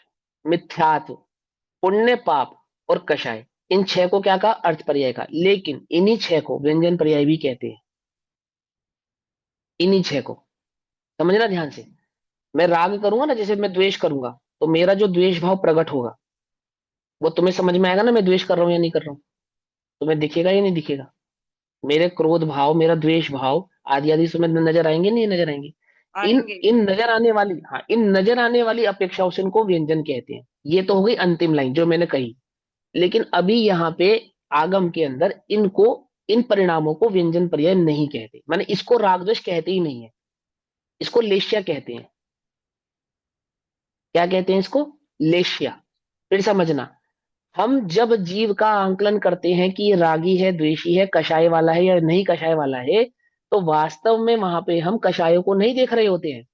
मिथ्यात्व, पुण्य पाप और कषाय, इन 6 को क्या कहा? अर्थ पर्याय का। लेकिन इन्हीं 6 को व्यंजन पर्याय भी कहते हैं। इन्हीं 6 को समझना ध्यान से। मैं राग करूंगा ना, जैसे मैं द्वेष करूंगा, तो मेरा जो द्वेष भाव प्रकट होगा वो तुम्हें समझ में आएगा ना, मैं द्वेष कर रहा हूं या नहीं कर रहा हूं? तुम्हें दिखेगा या नहीं दिखेगा? मेरे क्रोध भाव, मेरा द्वेष भाव आदि आदि तुम्हें नजर आएंगे, नहीं नजर आएंगे? इन आएंगे। इन नजर आने वाली, हाँ, इन नजर आने वाली अपेक्षाओं से इनको व्यंजन कहते हैं। ये तो हो गई अंतिम लाइन जो मैंने कही। लेकिन अभी यहाँ पे आगम के अंदर इनको, इन परिणामों को व्यंजन पर्याय नहीं कहते, माने इसको राग द्वेष कहते ही नहीं है, इसको लेश्या कहते हैं। क्या कहते हैं इसको? लेश्या। फिर समझना, हम जब जीव का आंकलन करते हैं कि ये रागी है, द्वेषी है, कषाय वाला है या नहीं कषाय वाला है, तो वास्तव में वहां पे हम कषायों को नहीं देख रहे होते हैं।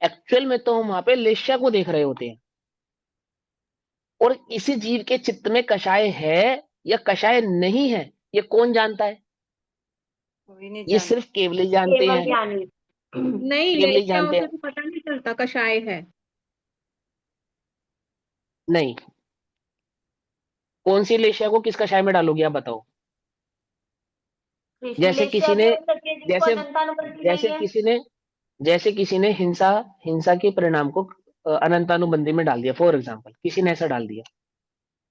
एक्चुअल में तो हम वहां पे लेश्या को देख रहे होते हैं। और इसी जीव के चित्त में कषाय है या कषाय नहीं है, ये कौन जानता है? कोई नहीं ये जानता। सिर्फ केवल ही जानते केवल हैं, ज्ञानी। नहीं, केवल ही लेखियाओं जानते से हैं। तो पता नहीं चलता कषाय है। नहीं, कौन सी लेशिया को किस कषाय में डालोगे आप बताओ? कृष्ण जैसे लेशिया किसी भी ने हो सकती है जिसको जैसे अनंतानुबंधी जैसे नहीं है। किसी ने जैसे किसी ने हिंसा हिंसा के परिणाम को अनंतानुबंधी में डाल दिया, फॉर एग्जाम्पल किसी ने ऐसा डाल दिया,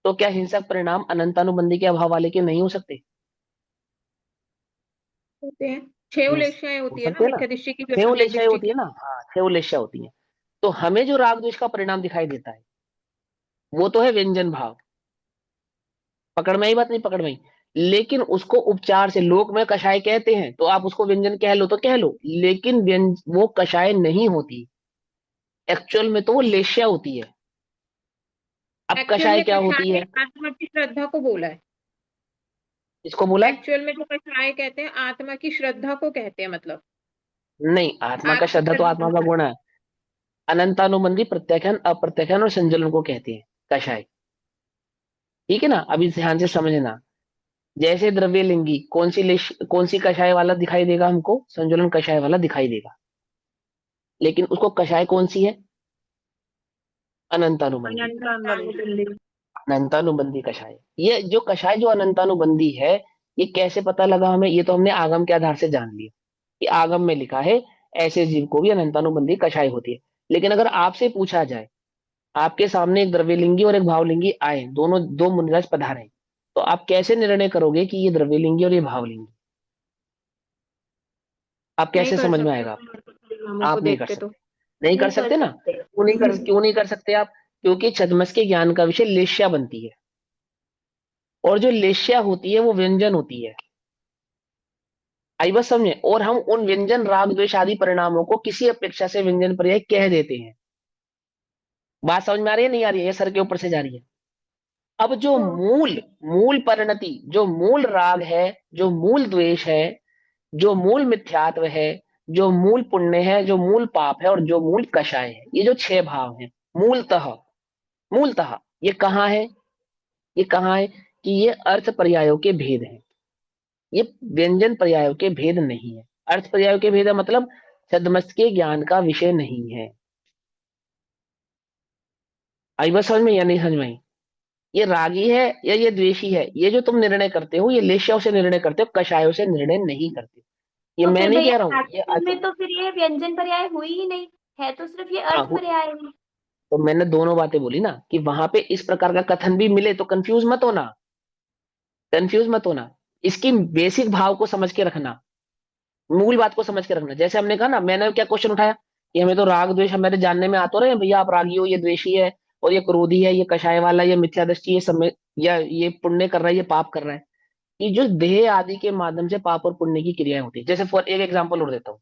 तो क्या हिंसक परिणाम अनंतानुबंधी के अभाव वाले के नहीं हो सकते? होते हैं, 6 हो लेशियाएं होती है ना, सकते हैं ना। मिथ्या दृष्टि की भी छह अप्रत्यक्ष लेशियाएं दृष्टि होती है की। ना, हाँ 6 लेशिया होती है। तो हमें जो राग द्वेष का परिणाम दिखाई देता है वो तो है व्यंजन भाव। पकड़ में आई बात? नहीं पकड़ में आई? लेकिन उसको उपचार से लोक में कषाय कहते हैं, तो आप उसको व्यंजन कह लो तो कह लो, लेकिन वो कषाय नहीं होती, एक्चुअल में तो वो लेशिया होती है। अब एक्चुअल कषाय में क्या होती कषाय है? आत्मा की श्रद्धा को बोला है। इसको बोला है? एक्चुअल में जो कषाय कहते हैं आत्मा की श्रद्धा को कहते हैं, मतलब नहीं, आत्मा का श्रद्धा तो आत्मा का आत्मश्रद्धा। गुण है। अनंतानुबंधी प्रत्याख्यान अप्रत्याख्यान और संजलन को कहते हैं कषाय। ठीक है ना, अभी ध्यान से समझना। जैसे द्रव्यलिंगी कौन सी कषाय वाला दिखाई देगा हमको? संजलन कषाय वाला दिखाई देगा, लेकिन उसको कषाय कौन सी है? अनंतानुबंधी। अनंतानुबंधी। अनंतानुबंधी कषाय। ये जो कषाय जो अनंतानुबंधी है, ये कैसे पता लगा हमें? ये तो हमने आगम के आधार से जान लिया कि आगम में लिखा है ऐसे जीव को भी अनंतानुबंधी कषाय होती है। लेकिन अगर आपसे पूछा जाए, आपके सामने एक द्रव्यलिंगी और एक भावलिंगी आए, दोनों दो मुनिराज पधारे, तो आप कैसे निर्णय करोगे कि ये द्रव्यलिंगी और ये भावलिंगी? आप नहीं कैसे कर समझ में सकते आएगा? परिणामों को आप नहीं कर देखते तो। सकते। नहीं कर नहीं कर सकते ना। सकते। क्यों नहीं कर सकते आप? क्योंकि छद्मस के ज्ञान का विषय लेश्या बनती है, और जो लेश्या होती है वो व्यंजन होती है। आई बस समझे? और हम उन व्यंजन राग द्वेष आदि परिणामों को किसी अपेक्षा से व्यंजन पर्याय कह देते हैं। बात समझ में आ रही है नहीं आ रही है? ये सर के ऊपर से जा रही है। अब जो मूल मूल परिणति, जो मूल राग है, जो मूल द्वेष है, जो मूल मिथ्यात्व है, जो मूल पुण्य है, जो मूल पाप है, और जो मूल कषाय है, ये जो 6 भाव हैं, मूलतः मूलतः ये कहाँ है? ये कहाँ है कि ये अर्थ पर्यायों के भेद हैं। ये व्यंजन पर्यायों के भेद नहीं है। अर्थ पर्यायों के भेद है मतलब छद्मस्त के ज्ञान का विषय नहीं है। आई बात समझ में या नहीं समझ में आई? ये रागी है या ये द्वेषी है, ये जो तुम निर्णय करते हो, ये लेश्याओं से निर्णय करते हो, कषायों से निर्णय नहीं करते। ये तो मैं फिर नहीं कह रहा भैया हूँ, ये एक्चुअल में तो फिर ये व्यंजन पर्याय हुई ही नहीं है, तो सिर्फ ये हाँ, अर्थ पर्याय है। तो मैंने दोनों बातें बोली ना कि वहां पे इस प्रकार का कथन भी मिले तो कंफ्यूज मत होना, कंफ्यूज मत होना। इसकी बेसिक भाव को समझ के रखना, मूल बात को समझ के रखना। जैसे हमने कहा ना, मैंने क्या क्वेश्चन उठाया कि हमें तो राग द्वेष हमारे जानने में आ तो रहे हैं भैया, आप रागी हो, ये द्वेषी है, और ये क्रोधी है, ये कषाय वाला, ये मिथ्या दृष्टि, ये समय, या ये पुण्य कर रहा है, ये पाप कर रहा है। ये जो देह आदि के माध्यम से पाप और पुण्य की क्रियाएं होती है। जैसे फॉर एक एग्जांपल और देता हूँ,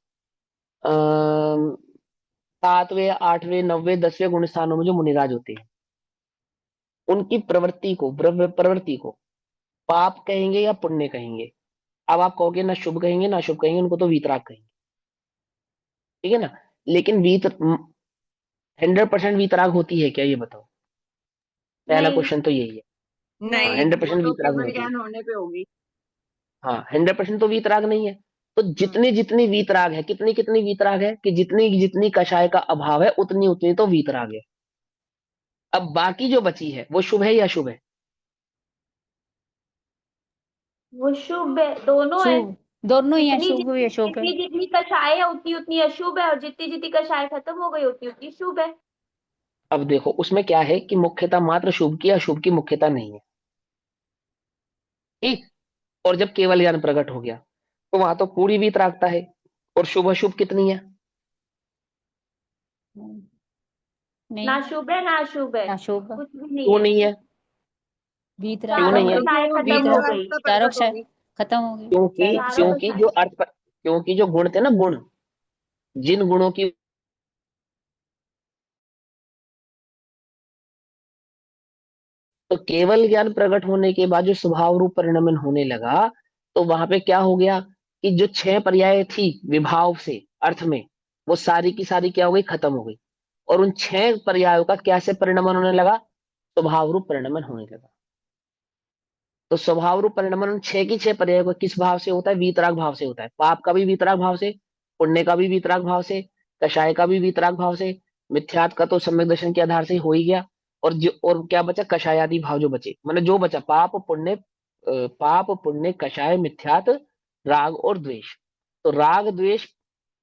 7वें 8वें 9वें 10वें गुण स्थानों में जो मुनिराज होते हैं, उनकी प्रवृत्ति को पाप कहेंगे या पुण्य कहेंगे? अब आप कहोगे ना शुभ कहेंगे ना शुभ कहेंगे, उनको तो वीतराग कहेंगे। ठीक है ना। लेकिन 100% वीतराग होती है क्या, ये बताओ? पहला नहीं। क्वेश्चन तो यही है। हाँ, नहीं, 100% वो तो वीतराग केवल नहीं होती है। ज्ञान होने पे होगी। हाँ, 100% तो वीतराग नहीं है। तो जितनी जितनी वीतराग है, कितनी कितनी वीतराग है कि जितनी जितनी कषाय का अभाव है, उतनी उतनी तो वीतराग है। अब बाकी जो बची है वो शुभ है या अशुभ है? वो शुभ है, दोनों है। शुभ, दोनों ही है, जितनी शुभ भी जितनी अशुभ है। जितनी जितनी कषाय है उतनी उतनी अशुभ है, और जितनी जितनी कषाय खत्म हो गई उतनी उतनी शुभ है। अब देखो उसमें क्या है कि मुख्यता मात्र शुभ की, अशुभ की मुख्यता नहीं है। ठीक। और जब केवल ज्ञान प्रकट हो गया तो वहां तो पूरी वीतरागता है, और शुभ अशुभ कितनी है? नहीं, ना शुभ है ना अशुभ है, ना शुभ, कुछ भी नहीं क्यों है। नहीं है? क्यों वीतराग चारों नहीं है? कषाय क्योंकि खत्म वो हो वीतराग, गई। अवस्था चारों प्रकट क्षय होगी। खत्म हो गई। क्योंकि चारों चारों क्योंकि जो कषाय। क्योंकि जो गुण थे ना, गुण, जिन गुणों की तो केवल ज्ञान प्रकट होने के बाद जो स्वभाव रूप परिणमन होने लगा, तो वहां पे क्या हो गया कि जो 6 पर्याय थी विभाव से अर्थ में, वो सारी की सारी क्या हो गई? खत्म हो गई। और उन 6 पर्यायों का क्या से परिणमन होने लगा? स्वभाव रूप परिणमन होने लगा। तो स्वभाव रूप परिणमन उन 6 की 6 पर्यायों का किस भाव से होता है? वीतराग भाव से होता है। पाप का भी वीतराग भाव से, पुण्य का भी वीतराग भाव से, कषाय का भी वीतराग भाव से, मिथ्यात का तो सम्यक दर्शन के आधार से ही हो ही गया। और क्या बचा? कषायादि भाव जो बचे, मतलब जो बचा पाप पुण्य कषाय मिथ्यात राग और द्वेष। तो राग द्वेष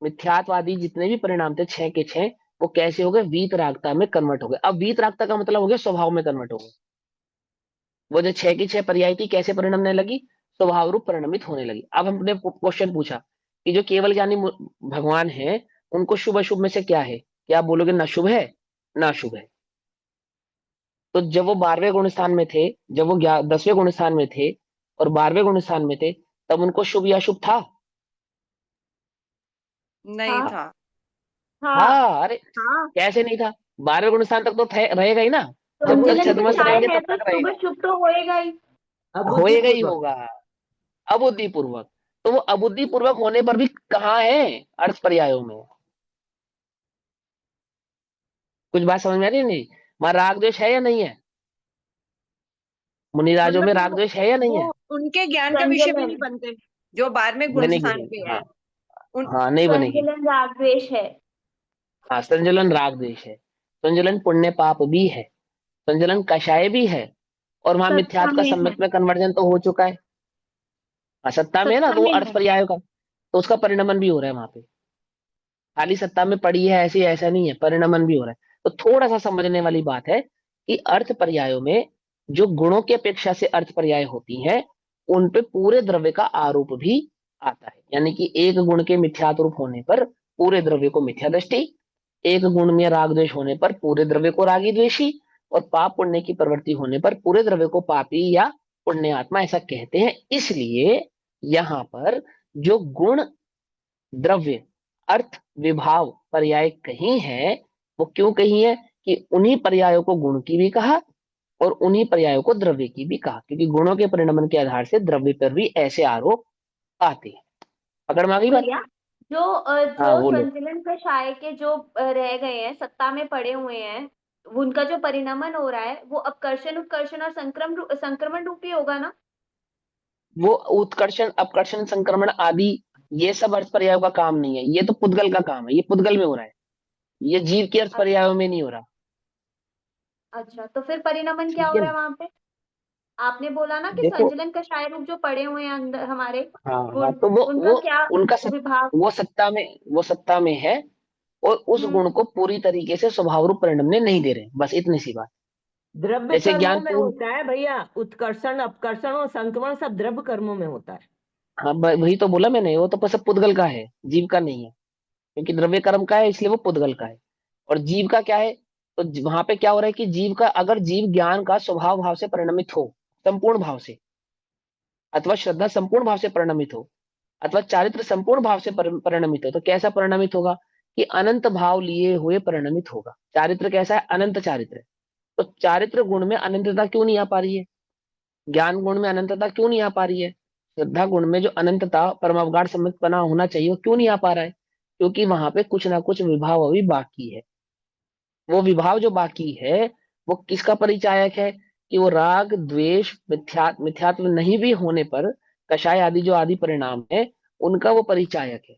मिथ्यात्वादी जितने भी परिणाम थे 6 के 6, वो कैसे हो गए? वीतरागता में कन्वर्ट हो गए। अब वीतरागता का मतलब हो गया स्वभाव में कन्वर्ट हो गए। वो जो 6 की 6 पर्याय थी कैसे परिणमने लगी? स्वभाव रूप परिणमित होने लगी। अब हमने क्वेश्चन पूछा कि जो केवल ज्ञानी भगवान है, उनको शुभ अशुभ में से क्या है? क्या आप बोलोगे ना शुभ है ना शुभ है? तो जब वो 12वें गुण स्थान में थे, जब वो 10वें गुण स्थान में थे और 12वें गुण स्थान में थे, तब उनको शुभ या शुभ था? नहीं हाँ था। हाँ हाँ, अरे हाँ। कैसे नहीं था? 12वें गुण स्थान तक तो रहेगा ही ना। जब तक संतुलन छदमस्त कषाय रहेंगे है तब तो तक शुभ रहेगा, शुभ तो होएगा ही। अबुद्धि होएगा ही पूर्वक। होगा। अबुद्धि पूर्वक। तो वो अबुद्धि पूर्वक होने पर भी कहाँ है? अर्थ पर्यायों में। कुछ बात समझ में आ रही है? नहीं, वहां राग द्वेष है या नहीं है? मुनिराजों मतलब में राग द्वेष है या नहीं है? वो उनके ज्ञान का विषय भी संजलन नहीं बनते जो 12वें गुण बनेगी स्थान नहीं, पे है। हाँ। उन हाँ, नहीं बनेगी। संजलन राग द्वेष है। हाँ, संजलन राग द्वेष है। संजलन पुण्य पाप भी है। संजलन कषाय भी है। और वहां सत्ता मिथ्यात्व का में है। सम्यक में कन्वर्जन तो हो चुका है। हाँ, सत्ता में है ना, सत्ता तो वो में अर्थ है। पर्यायों का, तो उसका परिणमन भी हो रहा है वहां पे। खाली सत्ता में पड़ी है ऐसी, ऐसा नहीं है, परिणमन भी हो रहा है। तो थोड़ा सा समझने वाली बात है कि अर्थ पर्यायों में जो गुणों की अपेक्षा से अर्थ पर्याय होती हैं, उन पे पूरे द्रव्य का आरोप भी आता है। यानी कि एक गुण के मिथ्यात रूप होने पर पूरे द्रव्य को मिथ्या दृष्टि, एक गुण में राग द्वेष होने पर पूरे द्रव्य को रागी द्वेषी, और पाप पुण्य की प्रवृत्ति होने पर पूरे द्रव्य को पापी या पुण्य आत्मा ऐसा कहते हैं। इसलिए यहां पर जो गुण द्रव्य अर्थ विभाव पर्याय कही है, वो क्यों कही है? कि उन्हीं पर्यायों को गुण की भी कहा और उन्हीं पर्यायों को द्रव्य की भी कहा, क्योंकि गुणों के परिणमन के आधार से द्रव्य पर भी ऐसे आरोप आते हैं। पकड़ में आ गई बात? भैया, हाँ, जो बोलो। संचलन कषाय के जो रह गए हैं, सत्ता में पड़े हुए हैं, उनका जो परिणमन हो रहा है वो अपकर्षण उत्कर्षण और संक्रमण रूपी होगा ना। वो उत्कर्षण अपकर्षण संक्रमण आदि, ये सब अर्थ पर्यायों का काम नहीं है, ये तो पुद्गल का काम है, ये पुद्गल में हो रहा है, ये जीव के अर्थ अच्छा। पर्यायों में नहीं हो रहा। अच्छा, तो फिर परिणमन क्या ठीक हो है रहा ना? है वहां पे? आपने बोला ना कि देखो, संचलन कषाय रूप जो पड़े हुए हैं अंदर हमारे हाँ हाँ, गुण, तो उनका क्या उनका विभाग? वो सत्ता में है, और उस हम्म। गुण को पूरी तरीके से स्वभाव रूप परिणमने नहीं दे रहे, बस इतनी सी बात। द्रव्य जैसे कर्मों ज्ञान में पूर्ण, होता है भैया, उत्कर्षण अपकर्षण और संक्रमण सब द्रव्य कर्मों में होता है। हाँ, वही तो बोला मैंने, वो तो सब पुद्गल का है, जीव का नहीं है। क्योंकि द्रव्य कर्म का है इसलिए वो पुद्गल का है। और जीव का क्या है? तो वहां पे क्या हो रहा है कि जीव का, अगर जीव ज्ञान का स्वभाव भाव से परिणमित हो, संपूर्ण भाव से, अथवा श्रद्धा संपूर्ण भाव से परिणमित हो, अथवा चारित्र संपूर्ण भाव से परिणमित हो, तो कैसा परिणमित होगा? कि अनंत भाव लिए हुए परिणमित होगा। चारित्र कैसा है? अनंत चारित्र है। तो चारित्र गुण में अनंतता क्यों नहीं आ पा रही है? ज्ञान गुण में अनंतता क्यों नहीं आ पा रही है? श्रद्धा गुण में जो अनंतता परमावगाढ़ सम्यकपना होना चाहिए, वो क्यों नहीं आ पा रहा है? क्योंकि वहां पे कुछ ना कुछ विभाव अभी बाकी है। वो विभाव जो बाकी है, वो किसका परिचायक है? कि वो राग द्वेष मिथ्यात्व नहीं भी होने पर कषाय आदि जो आदि परिणाम है, उनका वो परिचायक है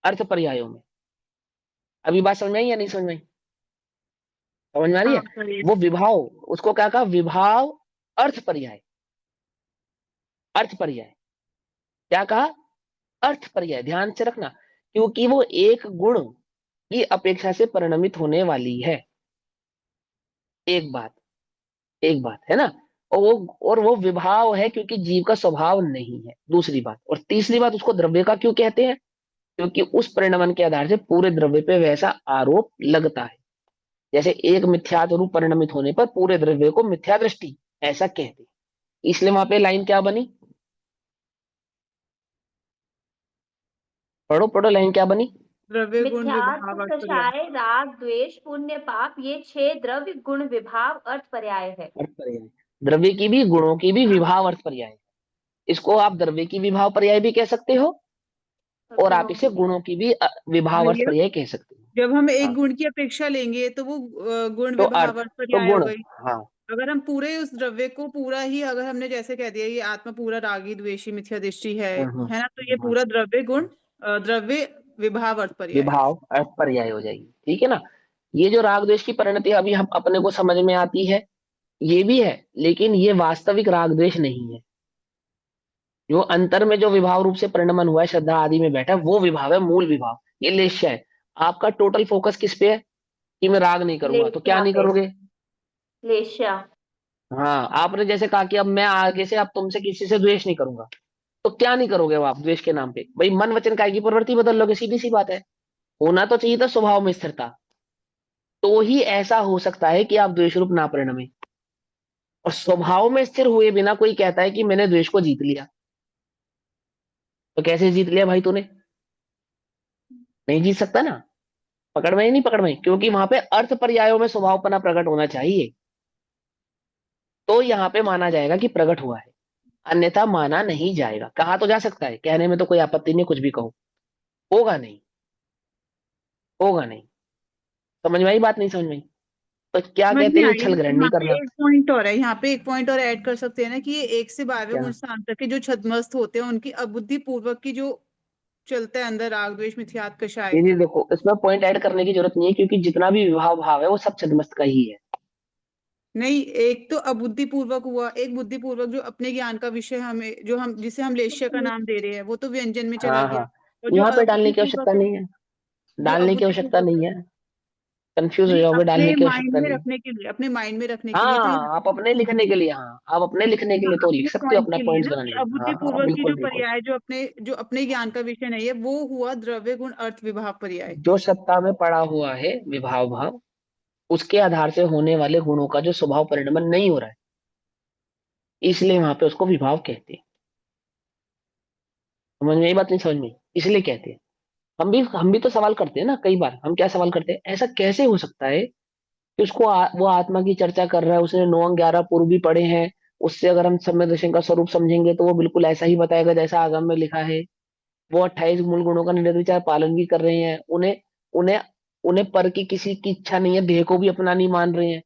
अर्थ पर्यायों में। अभी बात समझ में आई या नहीं समझ में आई? समझ में आ रही हाँ, है? वो विभाव, उसको क्या कहा? विभाव अर्थ पर्याय। अर्थ पर्याय क्या कहा? अर्थ पर्याय, ध्यान से रखना, क्योंकि वो एक गुण की अपेक्षा से परिणमित होने वाली है। एक बात, एक बात है ना। और वो विभाव है क्योंकि जीव का स्वभाव नहीं है, दूसरी बात। और तीसरी बात, उसको द्रव्य का क्यों कहते हैं? क्योंकि उस परिणमन के आधार से पूरे द्रव्य पे वैसा आरोप लगता है। जैसे एक मिथ्यात्व रूप परिणमित होने पर पूरे द्रव्य को मिथ्या दृष्टि ऐसा कहते हैं। इसलिए वहां पे लाइन क्या बनी? पढ़ो पढ़ो, लाइन क्या बनी? द्रव्य गुण मिथ्यात्व विभाव अर्थ पर्याय। कषाय राग द्वेष पुण्य पाप, ये 6 द्रव्य गुण विभाव अर्थ पर्याय है। अर्थ पर्याय, द्रव्य की भी गुणों की भी विभाव अर्थ पर्याय। इसको आप द्रव्य की विभाव पर्याय भी कह सकते हो, और और आप गुणों की इसे भी। गुणों की भी विभाव अर्थ भैया, पर्याय कह सकते हो। जब हम एक हाँ, गुण की अपेक्षा लेंगे तो वो गुण तो विभाव अर्थ, अर्थ तो पर्याय हो गुण, गई। हाँ, अगर हम पूरे उस द्रव्य को पूरा ही अगर हमने जैसे कह दिया ये आत्मा पूरा रागी द्वेषी मिथ्या दृष्टि है ना, तो ये पूरा द्रव्य गुण द्रव्य विभाव अर्थ पर्याय। विभाव अर्थ पर्याय हो जाएगी, ठीक है ना। ये जो राग द्वेष की परिणति अभी हम अपने को समझ में आती है, ये भी है, लेकिन ये वास्तविक राग द्वेष नहीं है। जो अंतर में जो विभाव रूप से परिणमन हुआ है, श्रद्धा आदि में बैठा है, वो विभाव है, मूल विभाव। ये लेश्य है। आपका टोटल फोकस किस पे है कि मैं राग नहीं करूंगा, तो क्या लेश्या नहीं पे। करोगे? लेश्या। हाँ, आपने जैसे कहा कि अब मैं आगे से अब तुमसे किसी से द्वेष नहीं करूंगा, तो क्या नहीं करोगे वो आप द्वेष के नाम पे? भाई मन वचन काया की प्रवृत्ति बदल लोगे, सीधी सी बात है। होना तो चाहिए था स्वभाव में स्थिरता, तो ही ऐसा हो सकता है कि आप द्वेष रूप ना परिणमे। और स्वभाव में स्थिर हुए बिना कोई कहता है कि मैंने द्वेष को जीत लिया, तो कैसे जीत लिया भाई तूने? नहीं जीत सकता ना। पकड़ में ही नहीं, पकड़ में, क्योंकि वहां पे अर्थ पर्यायों में स्वभावपना प्रकट होना चाहिए, तो यहाँ पे माना जाएगा कि प्रकट हुआ है, अन्यथा माना नहीं जाएगा। कहा तो जा सकता है, कहने में तो कोई आपत्ति नहीं, कुछ भी कहो, होगा नहीं, होगा नहीं। समझ में आई बात, नहीं समझ में आई? तो क्या समझ कहते में हैं, ये आई, छल ग्रहण लेकिन नहीं यहाँ पे करना। एक पॉइंट और है, यहाँ पे एक पॉइंट और ऐड कर सकते हैं ना कि ये 1 से 12वें क्या? गुण स्थान तक के जो छद्मस्त होते हैं उनकी अबुद्धि पूर्वक की जो चलता है अंदर राग द्वेष मिथ्यात्व कषाय। ये देखो, इसमें पॉइंट ऐड करने की जरूरत नहीं है, क्योंकि जितना भी विभाव भाव है वो सब छद्मस्त का ही है। नहीं, एक तो अबुद्धि पूर्वक हुआ, एक बुद्धि पूर्वक जो अपने ज्ञान का विषय हमें जो हम जिसे हम लेश्य का नाम दे रहे हैं वो तो व्यंजन में चला हाँ गया। हाँ, और जो यहाँ पे डालने अबुद्धि की आवश्यकता पूर्वक है, नहीं है, जो डालने की अबुद्धि आवश्यकता पूर्वक नहीं है, है। कंफ्यूज हो नहीं जाओगे, अपने डालने की माइंड आवश्यकता में नहीं है। रखने के लिए, अपने माइंड में रखने के लिए तो हाँ, आप अपने लिखने के लिए, हाँ आप अपने लिखने के लिए तो लिख अपने सकते हो, पॉइंट अपना के लिए पॉइंट्स ना बनाने कि के लिए। हाँ अबुद्धि हाँ, पूर्वक की बिल्कुल जो बिल्कुल। पर्याय जो अपने ज्ञान का विषय नहीं है वो हुआ द्रव्य गुण अर्थ विभाव पर्याय। जो सत्ता में पड़ा हुआ है विभाव भाव, उसके आधार से होने वाले गुणों का जो स्वभाव परिणमन नहीं हो रहा है, इसलिए वहां पे उसको विभाव कहते हैं। समझ में, ये बात नहीं समझ में? इसलिए कहते हैं। हम भी तो सवाल करते हैं ना, कई बार हम क्या सवाल करते हैं, ऐसा कैसे हो सकता है कि उसको वो आत्मा की चर्चा कर रहा है, उसने 9 अंग 11 पूर्व भी पढ़े हैं, उससे अगर हम सम्यक दर्शन का स्वरूप समझेंगे तो वो बिल्कुल ऐसा ही बताएगा जैसा आगम में लिखा है। वो 28 मूल गुणों का निर्विचार पालन भी कर रहे हैं, उन्हें उन्हें उन्हें पर की किसी की इच्छा नहीं है, देह को भी अपना नहीं मान रहे हैं,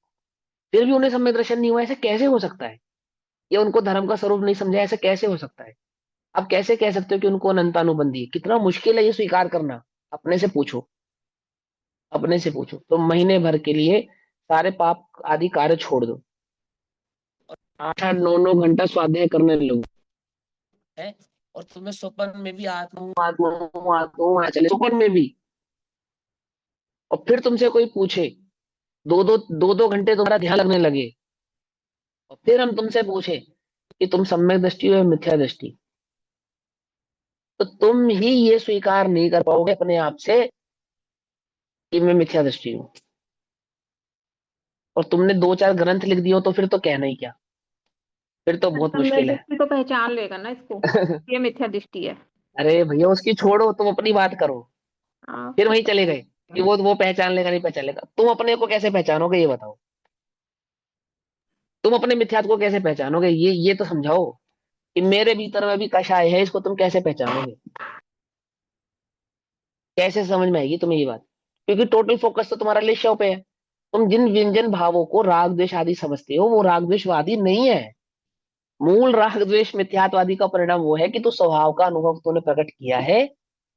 फिर भी उन्हें सम्यक दर्शन नहीं हुआ, ऐसे कैसे हो सकता है? या उनको धर्म का स्वरूप नहीं समझा, ऐसे कैसे हो सकता है? आप कैसे कह सकते हो कि उनको अनंतानुबंधी है? कितना मुश्किल है ये स्वीकार करना। अपने से पूछो, अपने से पूछो। तो महीने भर के लिए सारे पाप आदि कार्य छोड़ दो, 8-8 9-9 घंटा स्वाध्याय करने लगो है, और तुम्हें स्वप्न में भी आत्मा हूँ, आत्मा हूँ, आत्मा हूँ, चले स्वप्न में भी, और फिर तुमसे कोई पूछे, 2-2 घंटे तुम्हारा ध्यान लगने लगे, और फिर हम तुमसे पूछे कि तुम सम्यक दृष्टि हो या मिथ्या दृष्टि, तो तुम ही ये स्वीकार नहीं कर पाओगे अपने आप से कि मैं मिथ्या दृष्टि हूँ। और तुमने 2-4 ग्रंथ लिख दिए हो तो फिर तो कहना ही क्या, फिर तो बहुत सम्यक मुश्किल है। दृष्टि तो पहचान लेगा ना इसको, ये मिथ्या दृष्टि है। अरे भैया उसकी छोड़ो, तुम अपनी बात करो। हाँ फिर वहीं चले गए कि वो पहचान लेगा नहीं पहचान लेगा। तुम अपने को कैसे पहचानोगे, ये बताओ? तुम अपने मिथ्यात्व को कैसे पहचानोगे, ये तो समझाओ कि मेरे भीतर में भी कषाय है, इसको तुम कैसे पहचानोगे? कैसे समझ में आएगी तुम्हें ये बात? क्योंकि टोटल फोकस तो तुम्हारा लेशव पे है। तुम जिन व्यंजन भावों को राग द्वेष आदि समझते हो वो राग द्वेषवादी नहीं है। मूल राग द्वेष मिथ्यात्वादी का परिणाम वो है कि तू स्वभाव का अनुभव तूने प्रकट किया है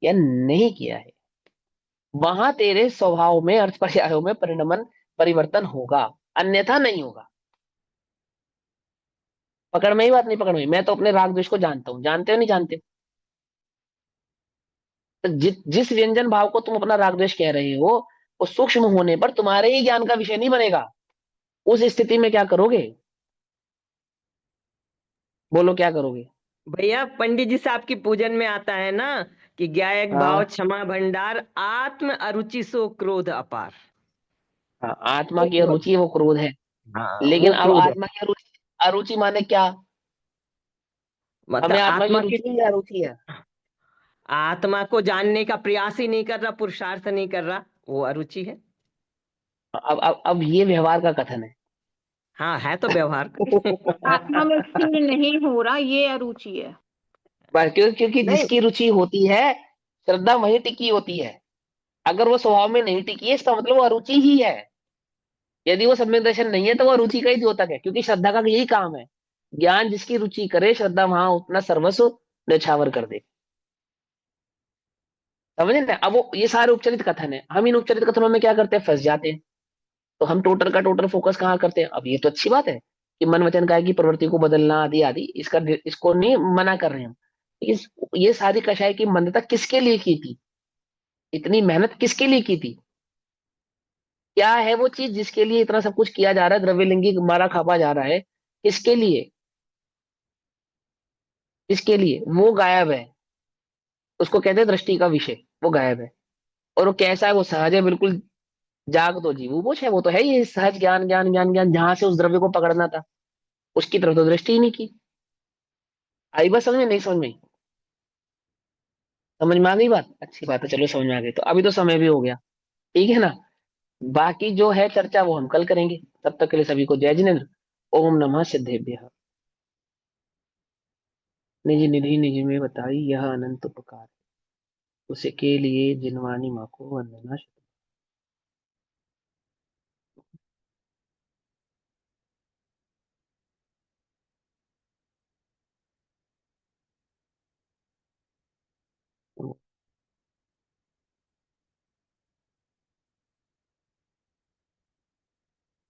या नहीं किया है। वहां तेरे स्वभाव में अर्थ पर्यायों में परिणमन परिवर्तन होगा, अन्यथा नहीं होगा। पकड़ में ही बात नहीं, पकड़ में? मैं तो अपने राग द्वेष को जानता हूं, जानते हो नहीं जानते हो? तो जिस व्यंजन भाव को तुम अपना राग द्वेष कह रहे हो, वो सूक्ष्म होने पर तुम्हारे ही ज्ञान का विषय नहीं बनेगा। उस स्थिति में क्या करोगे? बोलो क्या करोगे? भैया पंडित जी साहब की पूजन में आता है ना कि ज्ञायक भाव हाँ क्षमा भंडार आत्म अरुचि सो क्रोध अपार। हाँ, आत्मा की वो अरुचि वो क्रोध है। हाँ, लेकिन वो अब क्रोध है। आत्मा की अरुचि, अरुचि माने क्या? हमें मतलब आत्मा की आत्मा की रुचि है या अरुचि है? आत्मा को जानने का प्रयास ही नहीं कर रहा, पुरुषार्थ नहीं कर रहा, वो अरुचि है। अब ये व्यवहार का कथन है। हाँ, है तो व्यवहार का। आत्मा में स्थिर नहीं हो रहा, ये अरुचि है। बस क्योंकि नहीं, जिसकी रुचि होती है, श्रद्धा वहीं टिकी होती है। अगर वो स्वभाव में नहीं टिकी है, इसका मतलब वो अरुचि ही है। यदि वो सम्यक दर्शन नहीं है तो वो रुचि का ही द्योतक है, क्योंकि श्रद्धा का यही काम है, ज्ञान जिसकी रुचि करे श्रद्धा वहां अपना सर्वस्व न्यौछावर कर दे। समझे ना? अब वो ये सारे उपचरित कथन है, हम इन उपचरित कथनों में क्या करते हैं, फंस जाते हैं। तो हम टोटल का टोटल फोकस कहाँ करते हैं? अब ये तो अच्छी बात है कि मन वचन काय की प्रवृत्ति को बदलना आदि आदि, इसको नहीं मना कर रहे हैं हम। इस ये सारी कषाय की मंदता किसके लिए की थी, इतनी मेहनत किसके लिए की थी? क्या है वो चीज जिसके लिए इतना सब कुछ किया जा रहा है, द्रव्यलिंगी मारा खापा जा रहा है, किसके लिए? किसके लिए? वो गायब है, उसको कहते हैं दृष्टि का विषय, वो गायब है। और वो कैसा है? वो सहज है बिल्कुल, जाग तो जीवों है, वो तो है ये सहज ज्ञान ज्ञान ज्ञान ज्ञान, जहां से उस द्रव्य को पकड़ना था उसकी तरफ तो दृष्टि ही नहीं की। आई बात समझ में? नहीं समझ में आई? समझ में आ गई बात? अच्छी बात है, चलो समझ में आ गई। तो अभी तो समय भी हो गया, ठीक है ना? बाकी जो है चर्चा वो हम कल करेंगे। तब तक के लिए सभी को जय जिनेन्द्र। ओम नमः सिद्धेभ्यः। निज निधि निज में बताई यह अनंत उपकार, उसे के लिए जिनवानी माँ को वंदना।